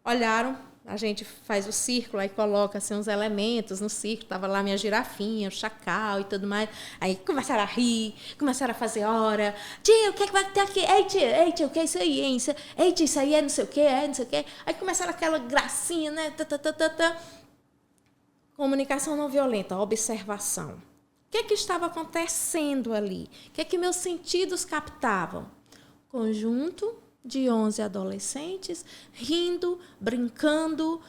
olharam. A gente faz o círculo, aí coloca assim, uns elementos no círculo. Estava lá minha girafinha, o chacal e tudo mais. Aí começaram a rir, começaram a fazer hora. Tia, o que é que vai ter aqui? Ei, tia, o que é isso aí? Hein? Ei, tia, isso aí é não sei o quê, não sei o quê. Aí começaram aquela gracinha, né? Comunicação não violenta, observação. O que estava acontecendo ali? O que meus sentidos captavam? Conjunto de 11 adolescentes rindo, brincando,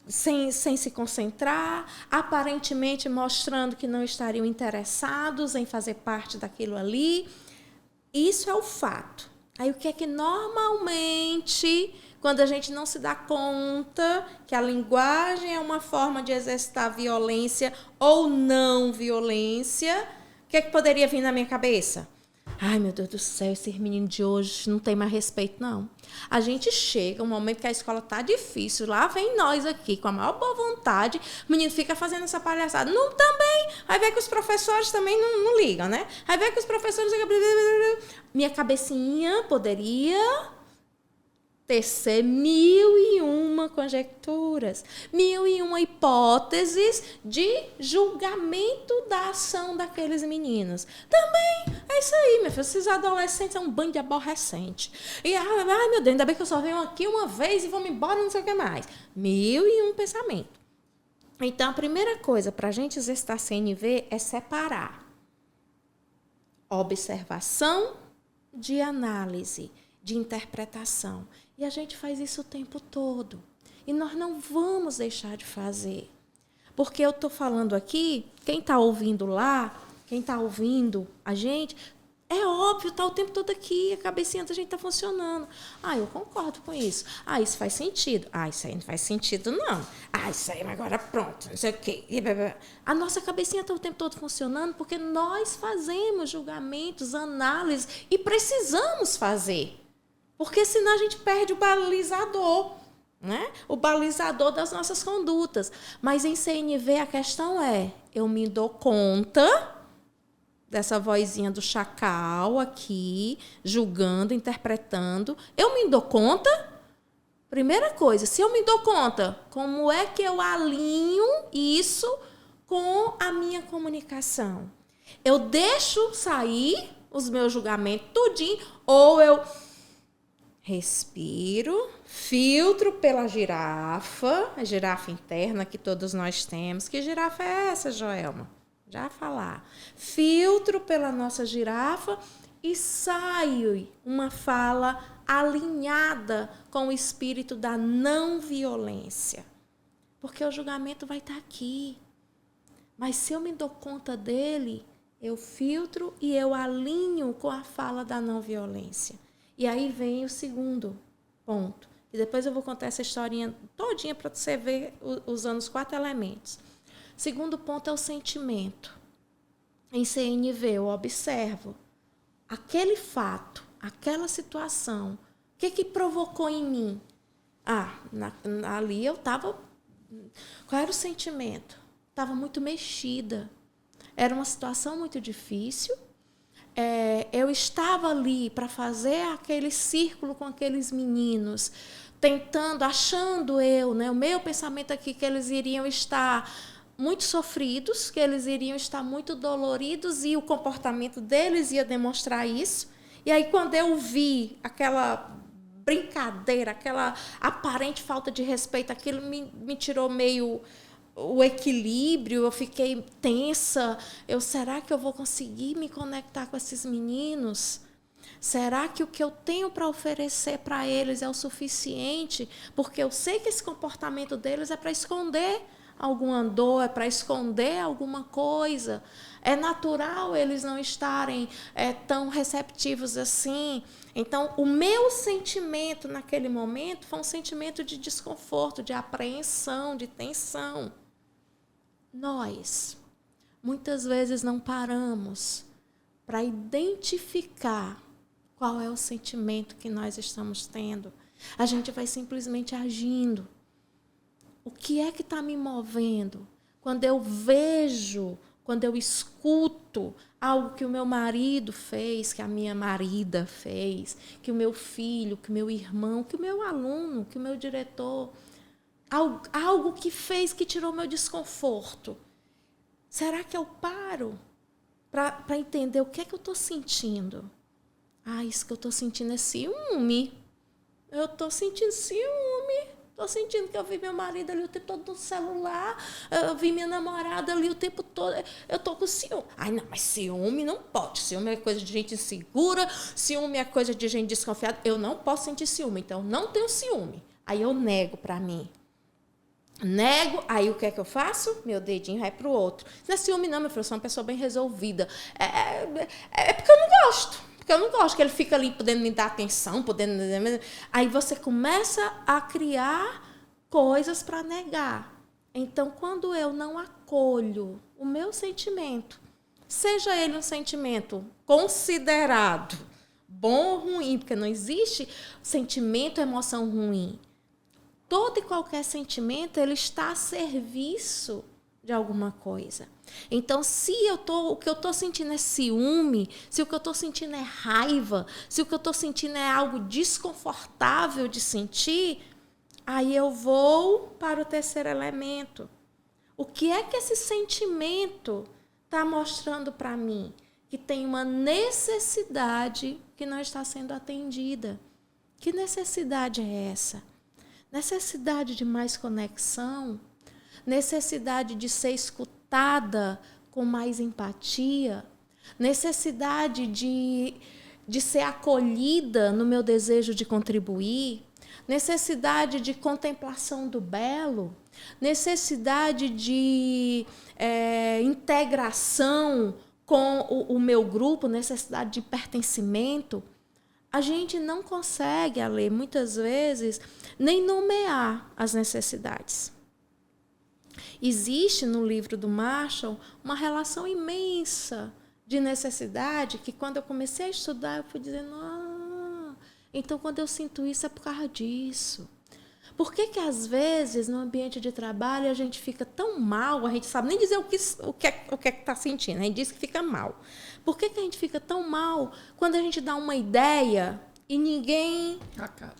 sem se concentrar, aparentemente mostrando que não estariam interessados em fazer parte daquilo ali. Isso é o fato. Aí o que é que normalmente, quando a gente não se dá conta que a linguagem é uma forma de exercitar violência ou não violência, o que é que poderia vir na minha cabeça? Ai, meu Deus do céu, esses meninos de hoje não tem mais respeito, não. A gente chega, um momento que a escola tá difícil, lá vem nós aqui, com a maior boa vontade, o menino fica fazendo essa palhaçada. Não, também. Aí vê que os professores também não ligam, né? Aí vê que os professores... Minha cabecinha poderia tecer 1001 conjecturas, 1001 hipóteses de julgamento da ação daqueles meninos. Também é isso aí, meu filho. Esses adolescentes são um bando de aborrecente. E, ai, meu Deus, ainda bem que eu só venho aqui uma vez e vou me embora, não sei o que mais. 1001 pensamento. Então, a primeira coisa para a gente exercitar CNV é separar observação de análise, de interpretação. E a gente faz isso o tempo todo. E nós não vamos deixar de fazer. Porque eu estou falando aqui, quem está ouvindo lá, quem está ouvindo a gente, é óbvio, está o tempo todo aqui, a cabecinha da gente está funcionando. Ah, eu concordo com isso. Ah, isso faz sentido. Ah, isso aí não faz sentido, não. Ah, isso aí, agora pronto, não sei o quê. A nossa cabecinha está o tempo todo funcionando porque nós fazemos julgamentos, análises e precisamos fazer. Porque senão a gente perde o balizador, né? O balizador das nossas condutas. Mas em CNV a questão é, eu me dou conta dessa vozinha do chacal aqui, julgando, interpretando. Eu me dou conta? Primeira coisa, se eu me dou conta, como é que eu alinho isso com a minha comunicação? Eu deixo sair os meus julgamentos tudinho, ou eu respiro, filtro pela girafa, a girafa interna que todos nós temos. Que girafa é essa, Joelma? Já falar. Filtro pela nossa girafa e saio uma fala alinhada com o espírito da não violência. Porque o julgamento vai estar aqui. Mas se eu me dou conta dele, eu filtro e eu alinho com a fala da não violência. E aí vem o segundo ponto. E depois eu vou contar essa historinha todinha para você ver usando os 4 elementos. Segundo ponto é o sentimento. Em CNV eu observo aquele fato, aquela situação. O que provocou em mim? Ali eu estava... Qual era o sentimento? Estava muito mexida. Era uma situação muito difícil. Eu estava ali para fazer aquele círculo com aqueles meninos, tentando, achando o meu pensamento aqui, que eles iriam estar muito sofridos, que eles iriam estar muito doloridos e o comportamento deles ia demonstrar isso. E aí, quando eu vi aquela brincadeira, aquela aparente falta de respeito, aquilo me tirou meio o equilíbrio, eu fiquei tensa. Será que eu vou conseguir me conectar com esses meninos? Será que o que eu tenho para oferecer para eles é o suficiente? Porque eu sei que esse comportamento deles é para esconder alguma dor, é para esconder alguma coisa. É natural eles não estarem tão receptivos assim. Então, o meu sentimento naquele momento foi um sentimento de desconforto, de apreensão, de tensão. Nós, muitas vezes, não paramos para identificar qual é o sentimento que nós estamos tendo. A gente vai simplesmente agindo. O que é que está me movendo? Quando eu vejo, quando eu escuto algo que o meu marido fez, que a minha marida fez, que o meu filho, que o meu irmão, que o meu aluno, que o meu diretor, algo que fez, que tirou meu desconforto. Será que eu paro para entender o que é que eu estou sentindo? Isso que eu estou sentindo é ciúme. Eu estou sentindo ciúme. Estou sentindo que eu vi meu marido ali o tempo todo no celular, eu vi minha namorada ali o tempo todo, eu estou com ciúme. Ai, não, mas ciúme não pode. Ciúme é coisa de gente insegura, ciúme é coisa de gente desconfiada. Eu não posso sentir ciúme, então não tenho ciúme. Aí eu nego para mim. Nego, aí o que é que eu faço? Meu dedinho vai para o outro. Não é ciúme não, meu filho, eu sou uma pessoa bem resolvida. É porque eu não gosto. Porque eu não gosto que ele fica ali podendo me dar atenção, podendo... Aí você começa a criar coisas para negar. Então, quando eu não acolho o meu sentimento, seja ele um sentimento considerado bom ou ruim, porque não existe sentimento, emoção ruim. Todo e qualquer sentimento, ele está a serviço de alguma coisa. Então, se o que eu estou sentindo é ciúme, se o que eu estou sentindo é raiva, se o que eu estou sentindo é algo desconfortável de sentir, aí eu vou para o terceiro elemento. O que é que esse sentimento está mostrando para mim? Que tem uma necessidade que não está sendo atendida. Que necessidade é essa? Necessidade de mais conexão, necessidade de ser escutada com mais empatia, necessidade de ser acolhida no meu desejo de contribuir, necessidade de contemplação do belo, necessidade de integração com o meu grupo, necessidade de pertencimento. A gente não consegue, Ale, muitas vezes, nem nomear as necessidades. Existe no livro do Marshall uma relação imensa de necessidade que, quando eu comecei a estudar, eu fui dizendo, então, quando eu sinto isso, é por causa disso. Por que que, às vezes, no ambiente de trabalho, a gente fica tão mal, a gente sabe nem dizer o que está sentindo, a gente diz que fica mal. Por que que a gente fica tão mal quando a gente dá uma ideia e ninguém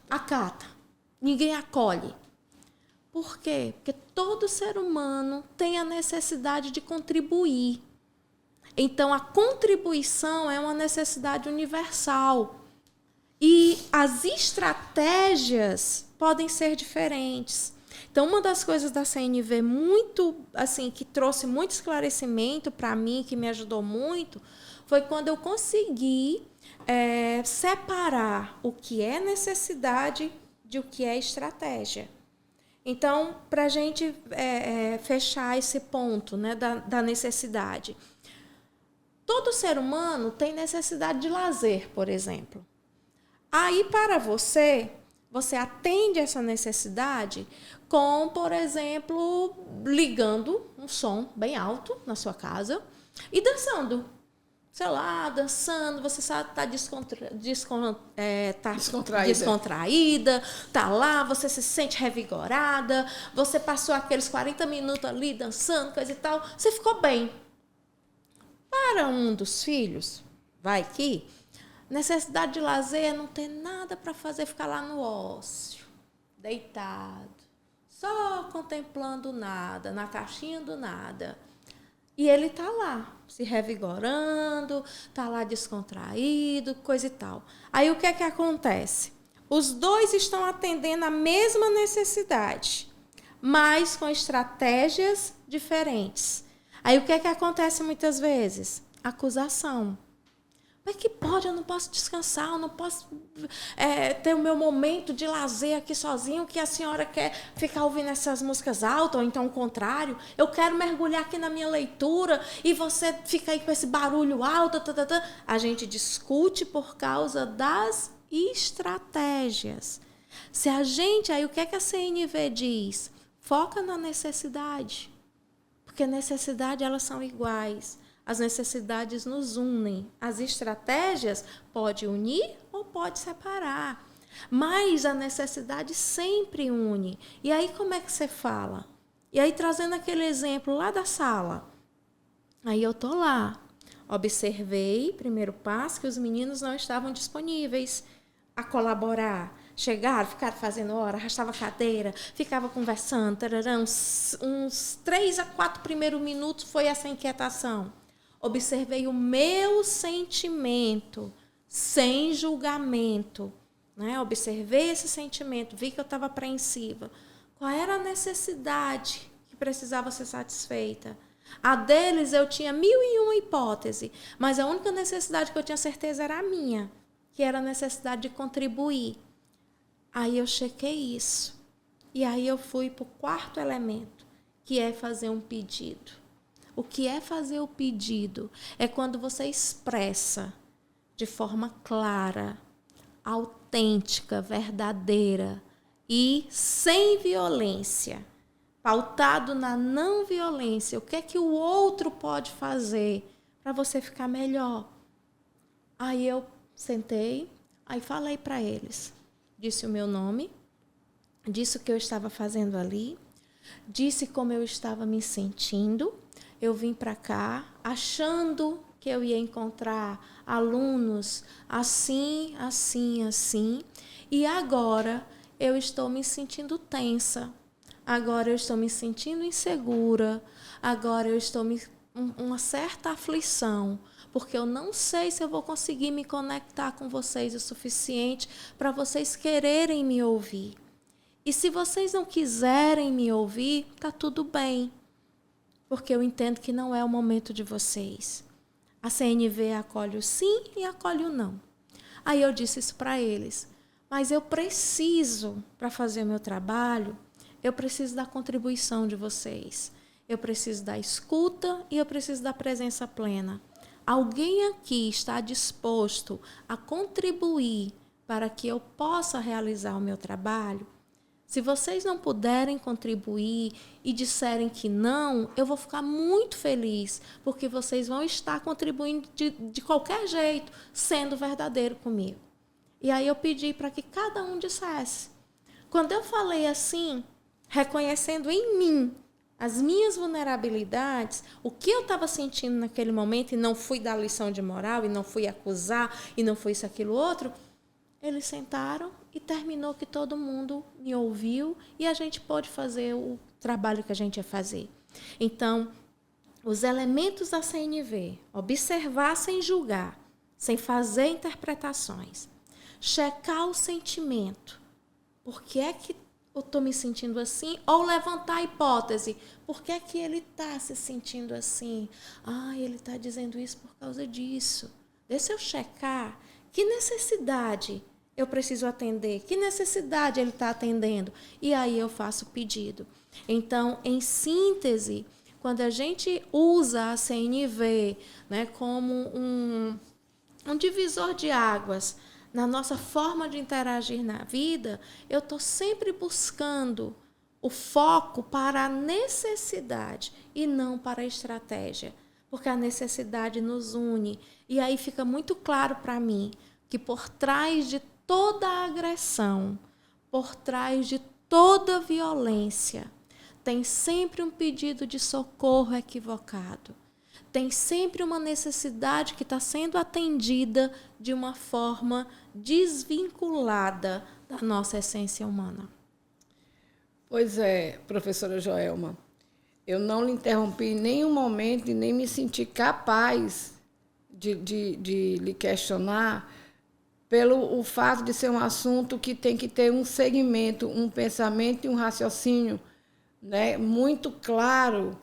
acata, ninguém acolhe? Por quê? Porque todo ser humano tem a necessidade de contribuir. Então, a contribuição é uma necessidade universal. E as estratégias podem ser diferentes. Então, uma das coisas da CNV muito, assim, que trouxe muito esclarecimento para mim, que me ajudou muito, foi quando eu consegui separar o que é necessidade de o que é estratégia. Então, para a gente fechar esse ponto, né, da necessidade. Todo ser humano tem necessidade de lazer, por exemplo. Aí, para você atende essa necessidade com, por exemplo, ligando um som bem alto na sua casa e dançando. Sei lá, dançando, você está descontraída, está lá, você se sente revigorada, você passou aqueles 40 minutos ali dançando, coisa e tal, você ficou bem. Para um dos filhos, vai que necessidade de lazer, não ter nada para fazer, ficar lá no ócio, deitado, só contemplando nada, na caixinha do nada. E ele está lá, se revigorando, está lá descontraído, coisa e tal. Aí o que é que acontece? Os dois estão atendendo a mesma necessidade, mas com estratégias diferentes. Aí o que é que acontece muitas vezes? Acusação. Mas que pode, eu não posso descansar, eu não posso ter o meu momento de lazer aqui sozinho, que a senhora quer ficar ouvindo essas músicas altas, ou então o contrário, eu quero mergulhar aqui na minha leitura e você fica aí com esse barulho alto. A gente discute por causa das estratégias. Se a gente, aí o que é que a CNV diz? Foca na necessidade, porque necessidade elas são iguais. As necessidades nos unem. As estratégias pode unir ou pode separar. Mas a necessidade sempre une. E aí como é que você fala? E aí trazendo aquele exemplo lá da sala. Aí eu estou lá. Observei, primeiro passo, que os meninos não estavam disponíveis a colaborar. Chegaram, ficaram fazendo hora, arrastava a cadeira, ficava conversando. Tararão, uns 3 a 4 primeiros minutos foi essa inquietação. Observei o meu sentimento, sem julgamento. né? Observei esse sentimento, vi que eu estava apreensiva. Qual era a necessidade que precisava ser satisfeita? A deles eu tinha 1001 hipóteses, mas a única necessidade que eu tinha certeza era a minha, que era a necessidade de contribuir. Aí eu chequei isso. E aí eu fui para o quarto elemento, que é fazer um pedido. O que é fazer o pedido? É quando você expressa de forma clara, autêntica, verdadeira e sem violência, pautado na não violência. O que é que o outro pode fazer para você ficar melhor? Aí eu sentei, aí falei para eles, disse o meu nome, disse o que eu estava fazendo ali, disse como eu estava me sentindo. Eu vim para cá achando que eu ia encontrar alunos assim, assim, assim, e agora eu estou me sentindo tensa, agora eu estou me sentindo insegura, agora eu estou uma certa aflição, porque eu não sei se eu vou conseguir me conectar com vocês o suficiente para vocês quererem me ouvir. E se vocês não quiserem me ouvir, tá tudo bem, porque eu entendo que não é o momento de vocês. A CNV acolhe o sim e acolhe o não. Aí eu disse isso para eles. Mas eu preciso, para fazer o meu trabalho, eu preciso da contribuição de vocês. Eu preciso da escuta e eu preciso da presença plena. Alguém aqui está disposto a contribuir para que eu possa realizar o meu trabalho? Se vocês não puderem contribuir e disserem que não, eu vou ficar muito feliz, porque vocês vão estar contribuindo de qualquer jeito, sendo verdadeiro comigo. E aí eu pedi para que cada um dissesse. Quando eu falei assim, reconhecendo em mim as minhas vulnerabilidades, o que eu estava sentindo naquele momento, e não fui dar lição de moral, e não fui acusar, e não foi isso, aquilo, outro, eles sentaram e terminou que todo mundo me ouviu e a gente pôde fazer o trabalho que a gente ia fazer. Então, os elementos da CNV, observar sem julgar, sem fazer interpretações, checar o sentimento, por que é que eu estou me sentindo assim, ou levantar a hipótese, por que é que ele está se sentindo assim? Ele está dizendo isso por causa disso. Deixa eu checar. Que necessidade eu preciso atender? Que necessidade ele está atendendo? E aí eu faço o pedido. Então, em síntese, quando a gente usa a CNV, né, como um divisor de águas na nossa forma de interagir na vida, eu estou sempre buscando o foco para a necessidade e não para a estratégia, porque a necessidade nos une. E aí fica muito claro para mim que por trás de toda a agressão, por trás de toda violência, tem sempre um pedido de socorro equivocado. Tem sempre uma necessidade que está sendo atendida de uma forma desvinculada da nossa essência humana. Pois é, professora Joelma, eu não lhe interrompi em nenhum momento e nem me senti capaz de lhe questionar pelo o fato de ser um assunto que tem que ter um segmento, um pensamento e um raciocínio, né, muito claro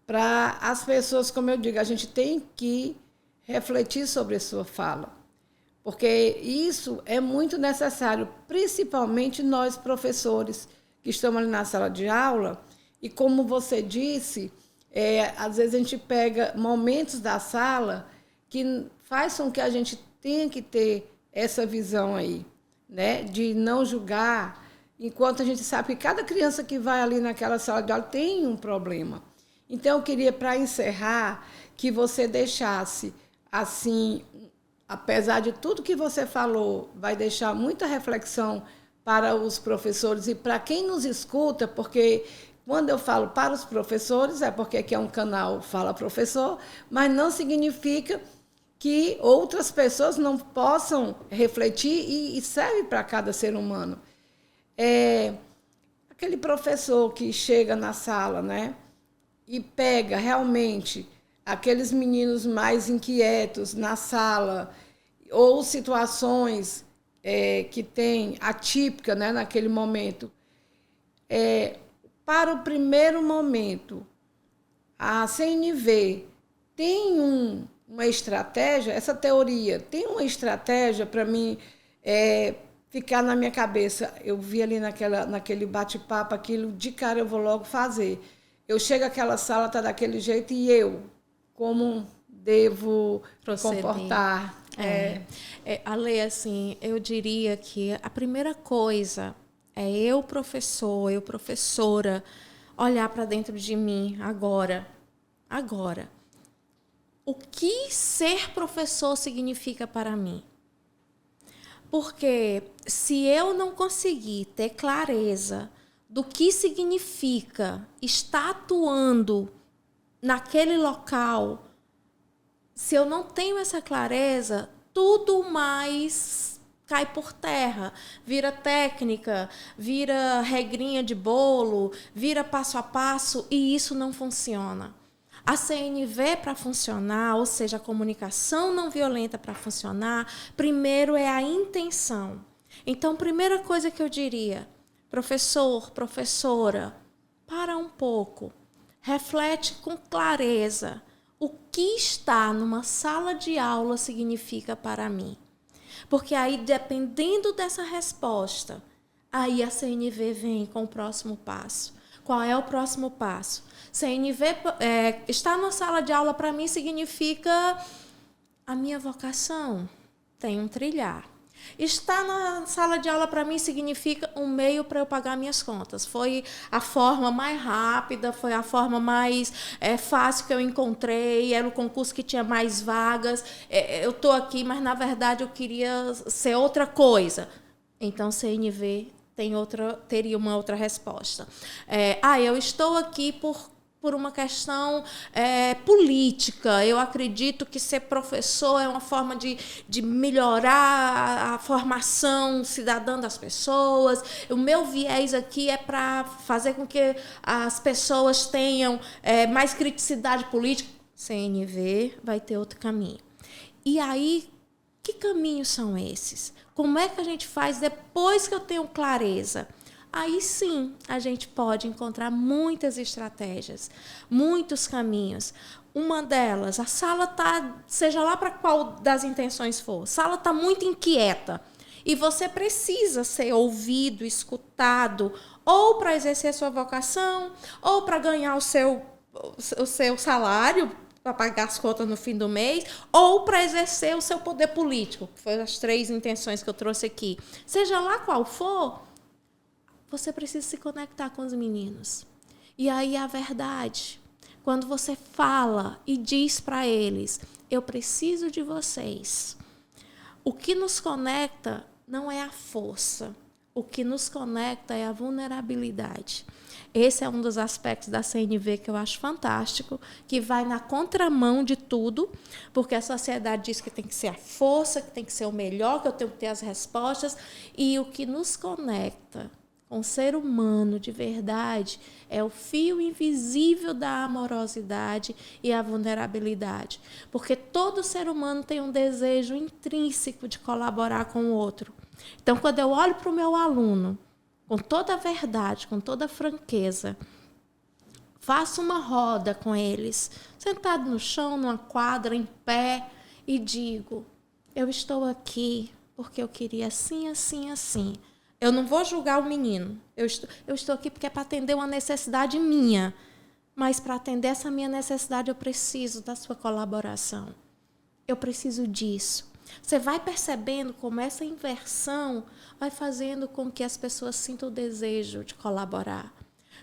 para as pessoas, como eu digo, a gente tem que refletir sobre a sua fala, porque isso é muito necessário, principalmente nós professores que estamos ali na sala de aula, e como você disse, às vezes a gente pega momentos da sala que faz com que a gente tenha que ter essa visão aí, né, de não julgar, enquanto a gente sabe que cada criança que vai ali naquela sala de aula tem um problema. Então, eu queria, para encerrar, que você deixasse, assim, apesar de tudo que você falou, vai deixar muita reflexão para os professores e para quem nos escuta, porque quando eu falo para os professores, é porque aqui é um canal Fala Professor, mas não significa que outras pessoas não possam refletir e serve para cada ser humano. Aquele professor que chega na sala, né, e pega realmente aqueles meninos mais inquietos na sala, ou situações que tem atípica, né, naquele momento. Para o primeiro momento, a CNV tem uma estratégia, essa teoria tem uma estratégia para mim ficar na minha cabeça. Eu vi ali naquele bate-papo aquilo, de cara eu vou logo fazer. Eu chego àquela sala, está daquele jeito, e eu, como devo comportar? Ale, assim, eu diria que a primeira coisa é eu, professor, eu, professora, olhar para dentro de mim agora. O que ser professor significa para mim? Porque se eu não conseguir ter clareza do que significa estar atuando naquele local, se eu não tenho essa clareza, tudo mais cai por terra, vira técnica, vira regrinha de bolo, vira passo a passo, e isso não funciona. A CNV, para funcionar, ou seja, a comunicação não violenta para funcionar, primeiro é a intenção. Então, primeira coisa que eu diria, professor, professora, para um pouco, reflete com clareza o que está numa sala de aula significa para mim. Porque aí, dependendo dessa resposta, aí a CNV vem com o próximo passo. Qual é o próximo passo? CNV, estar na sala de aula para mim significa a minha vocação tem um trilhar. Estar na sala de aula para mim significa um meio para eu pagar minhas contas. Foi a forma mais rápida, foi a forma mais fácil que eu encontrei, era o concurso que tinha mais vagas. Eu estou aqui, mas na verdade eu queria ser outra coisa. Então, CNV teria uma outra resposta. Eu estou aqui por uma questão política. Eu acredito que ser professor é uma forma de melhorar a formação cidadã das pessoas. O meu viés aqui é para fazer com que as pessoas tenham mais criticidade política. CNV vai ter outro caminho. E aí, que caminhos são esses? Como é que a gente faz depois que eu tenho clareza? Aí sim, a gente pode encontrar muitas estratégias, muitos caminhos. Uma delas, a sala está, seja lá para qual das intenções for, a sala está muito inquieta e você precisa ser ouvido, escutado, ou para exercer a sua vocação, ou para ganhar o seu salário, para pagar as contas no fim do mês, ou para exercer o seu poder político, que foram as 3 intenções que eu trouxe aqui. Seja lá qual for, você precisa se conectar com os meninos. E aí a verdade, quando você fala e diz para eles, eu preciso de vocês. O que nos conecta não é a força. O que nos conecta é a vulnerabilidade. Esse é um dos aspectos da CNV que eu acho fantástico, que vai na contramão de tudo, porque a sociedade diz que tem que ser a força, que tem que ser o melhor, que eu tenho que ter as respostas. E o que nos conecta com o ser humano de verdade é o fio invisível da amorosidade e a vulnerabilidade. Porque todo ser humano tem um desejo intrínseco de colaborar com o outro. Então, quando eu olho para o meu aluno, com toda a verdade, com toda a franqueza, faço uma roda com eles, sentado no chão, numa quadra, em pé, e digo, eu estou aqui porque eu queria assim, assim, assim. Eu não vou julgar o menino. Eu estou aqui porque é para atender uma necessidade minha. Mas para atender essa minha necessidade, eu preciso da sua colaboração. Eu preciso disso. Você vai percebendo como essa inversão vai fazendo com que as pessoas sintam o desejo de colaborar.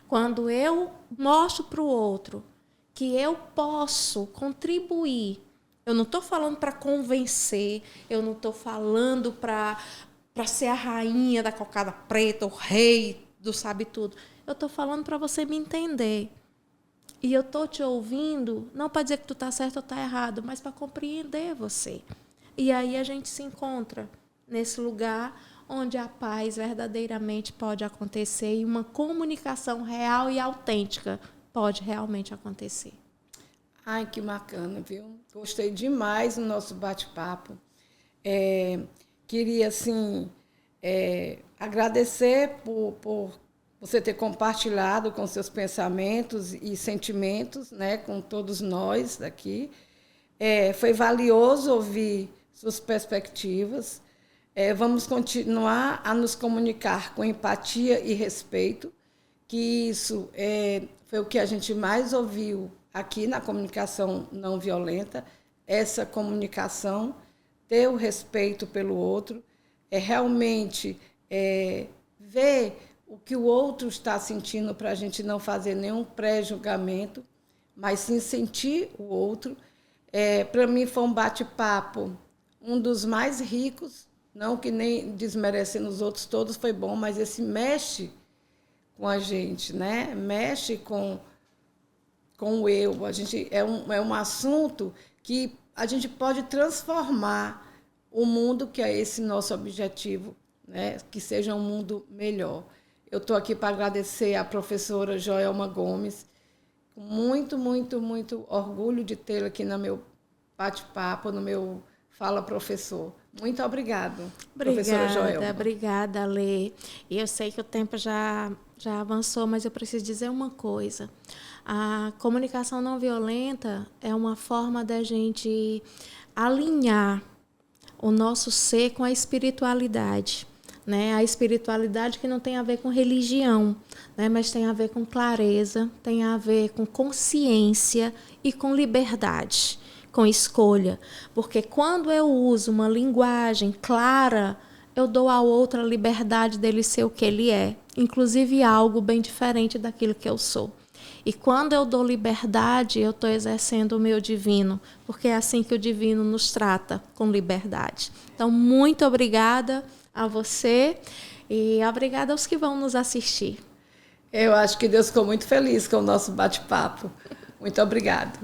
Quando eu mostro para o outro que eu posso contribuir, eu não estou falando para convencer, eu não estou falando para ser a rainha da cocada preta, o rei do sabe tudo. Eu estou falando para você me entender. E eu estou te ouvindo, não para dizer que tu está certo ou está errado, mas para compreender você. E aí a gente se encontra nesse lugar onde a paz verdadeiramente pode acontecer e uma comunicação real e autêntica pode realmente acontecer. Ai, que bacana, viu? Gostei demais do nosso bate-papo. queria, assim, agradecer por você ter compartilhado com seus pensamentos e sentimentos, né, com todos nós daqui. Foi valioso ouvir suas perspectivas. Vamos continuar a nos comunicar com empatia e respeito, que isso foi o que a gente mais ouviu aqui na comunicação não violenta, essa comunicação, ter o respeito pelo outro, realmente ver o que o outro está sentindo para a gente não fazer nenhum pré-julgamento, mas sim sentir o outro. Para mim foi um bate-papo, um dos mais ricos, não que nem desmerecendo os outros, todos foi bom, mas esse mexe com a gente, né? Mexe com o eu. A gente, é um assunto que a gente pode transformar o mundo, que é esse nosso objetivo, né? Que seja um mundo melhor. Eu estou aqui para agradecer à professora Joelma Gomes, com muito, muito, muito orgulho de tê-la aqui no meu bate-papo, no meu Fala Professor. Muito obrigada, professora Joelma. Obrigada, Lê. E eu sei que o tempo já avançou, mas eu preciso dizer uma coisa. A comunicação não violenta é uma forma da gente alinhar o nosso ser com a espiritualidade. Né? A espiritualidade que não tem a ver com religião, né? Mas tem a ver com clareza, tem a ver com consciência e com liberdade, com escolha. Porque quando eu uso uma linguagem clara, eu dou ao outro a liberdade dele ser o que ele é, inclusive algo bem diferente daquilo que eu sou. E quando eu dou liberdade, eu estou exercendo o meu divino, porque é assim que o divino nos trata, com liberdade. Então, muito obrigada a você e obrigada aos que vão nos assistir. Eu acho que Deus ficou muito feliz com o nosso bate-papo. Muito obrigada.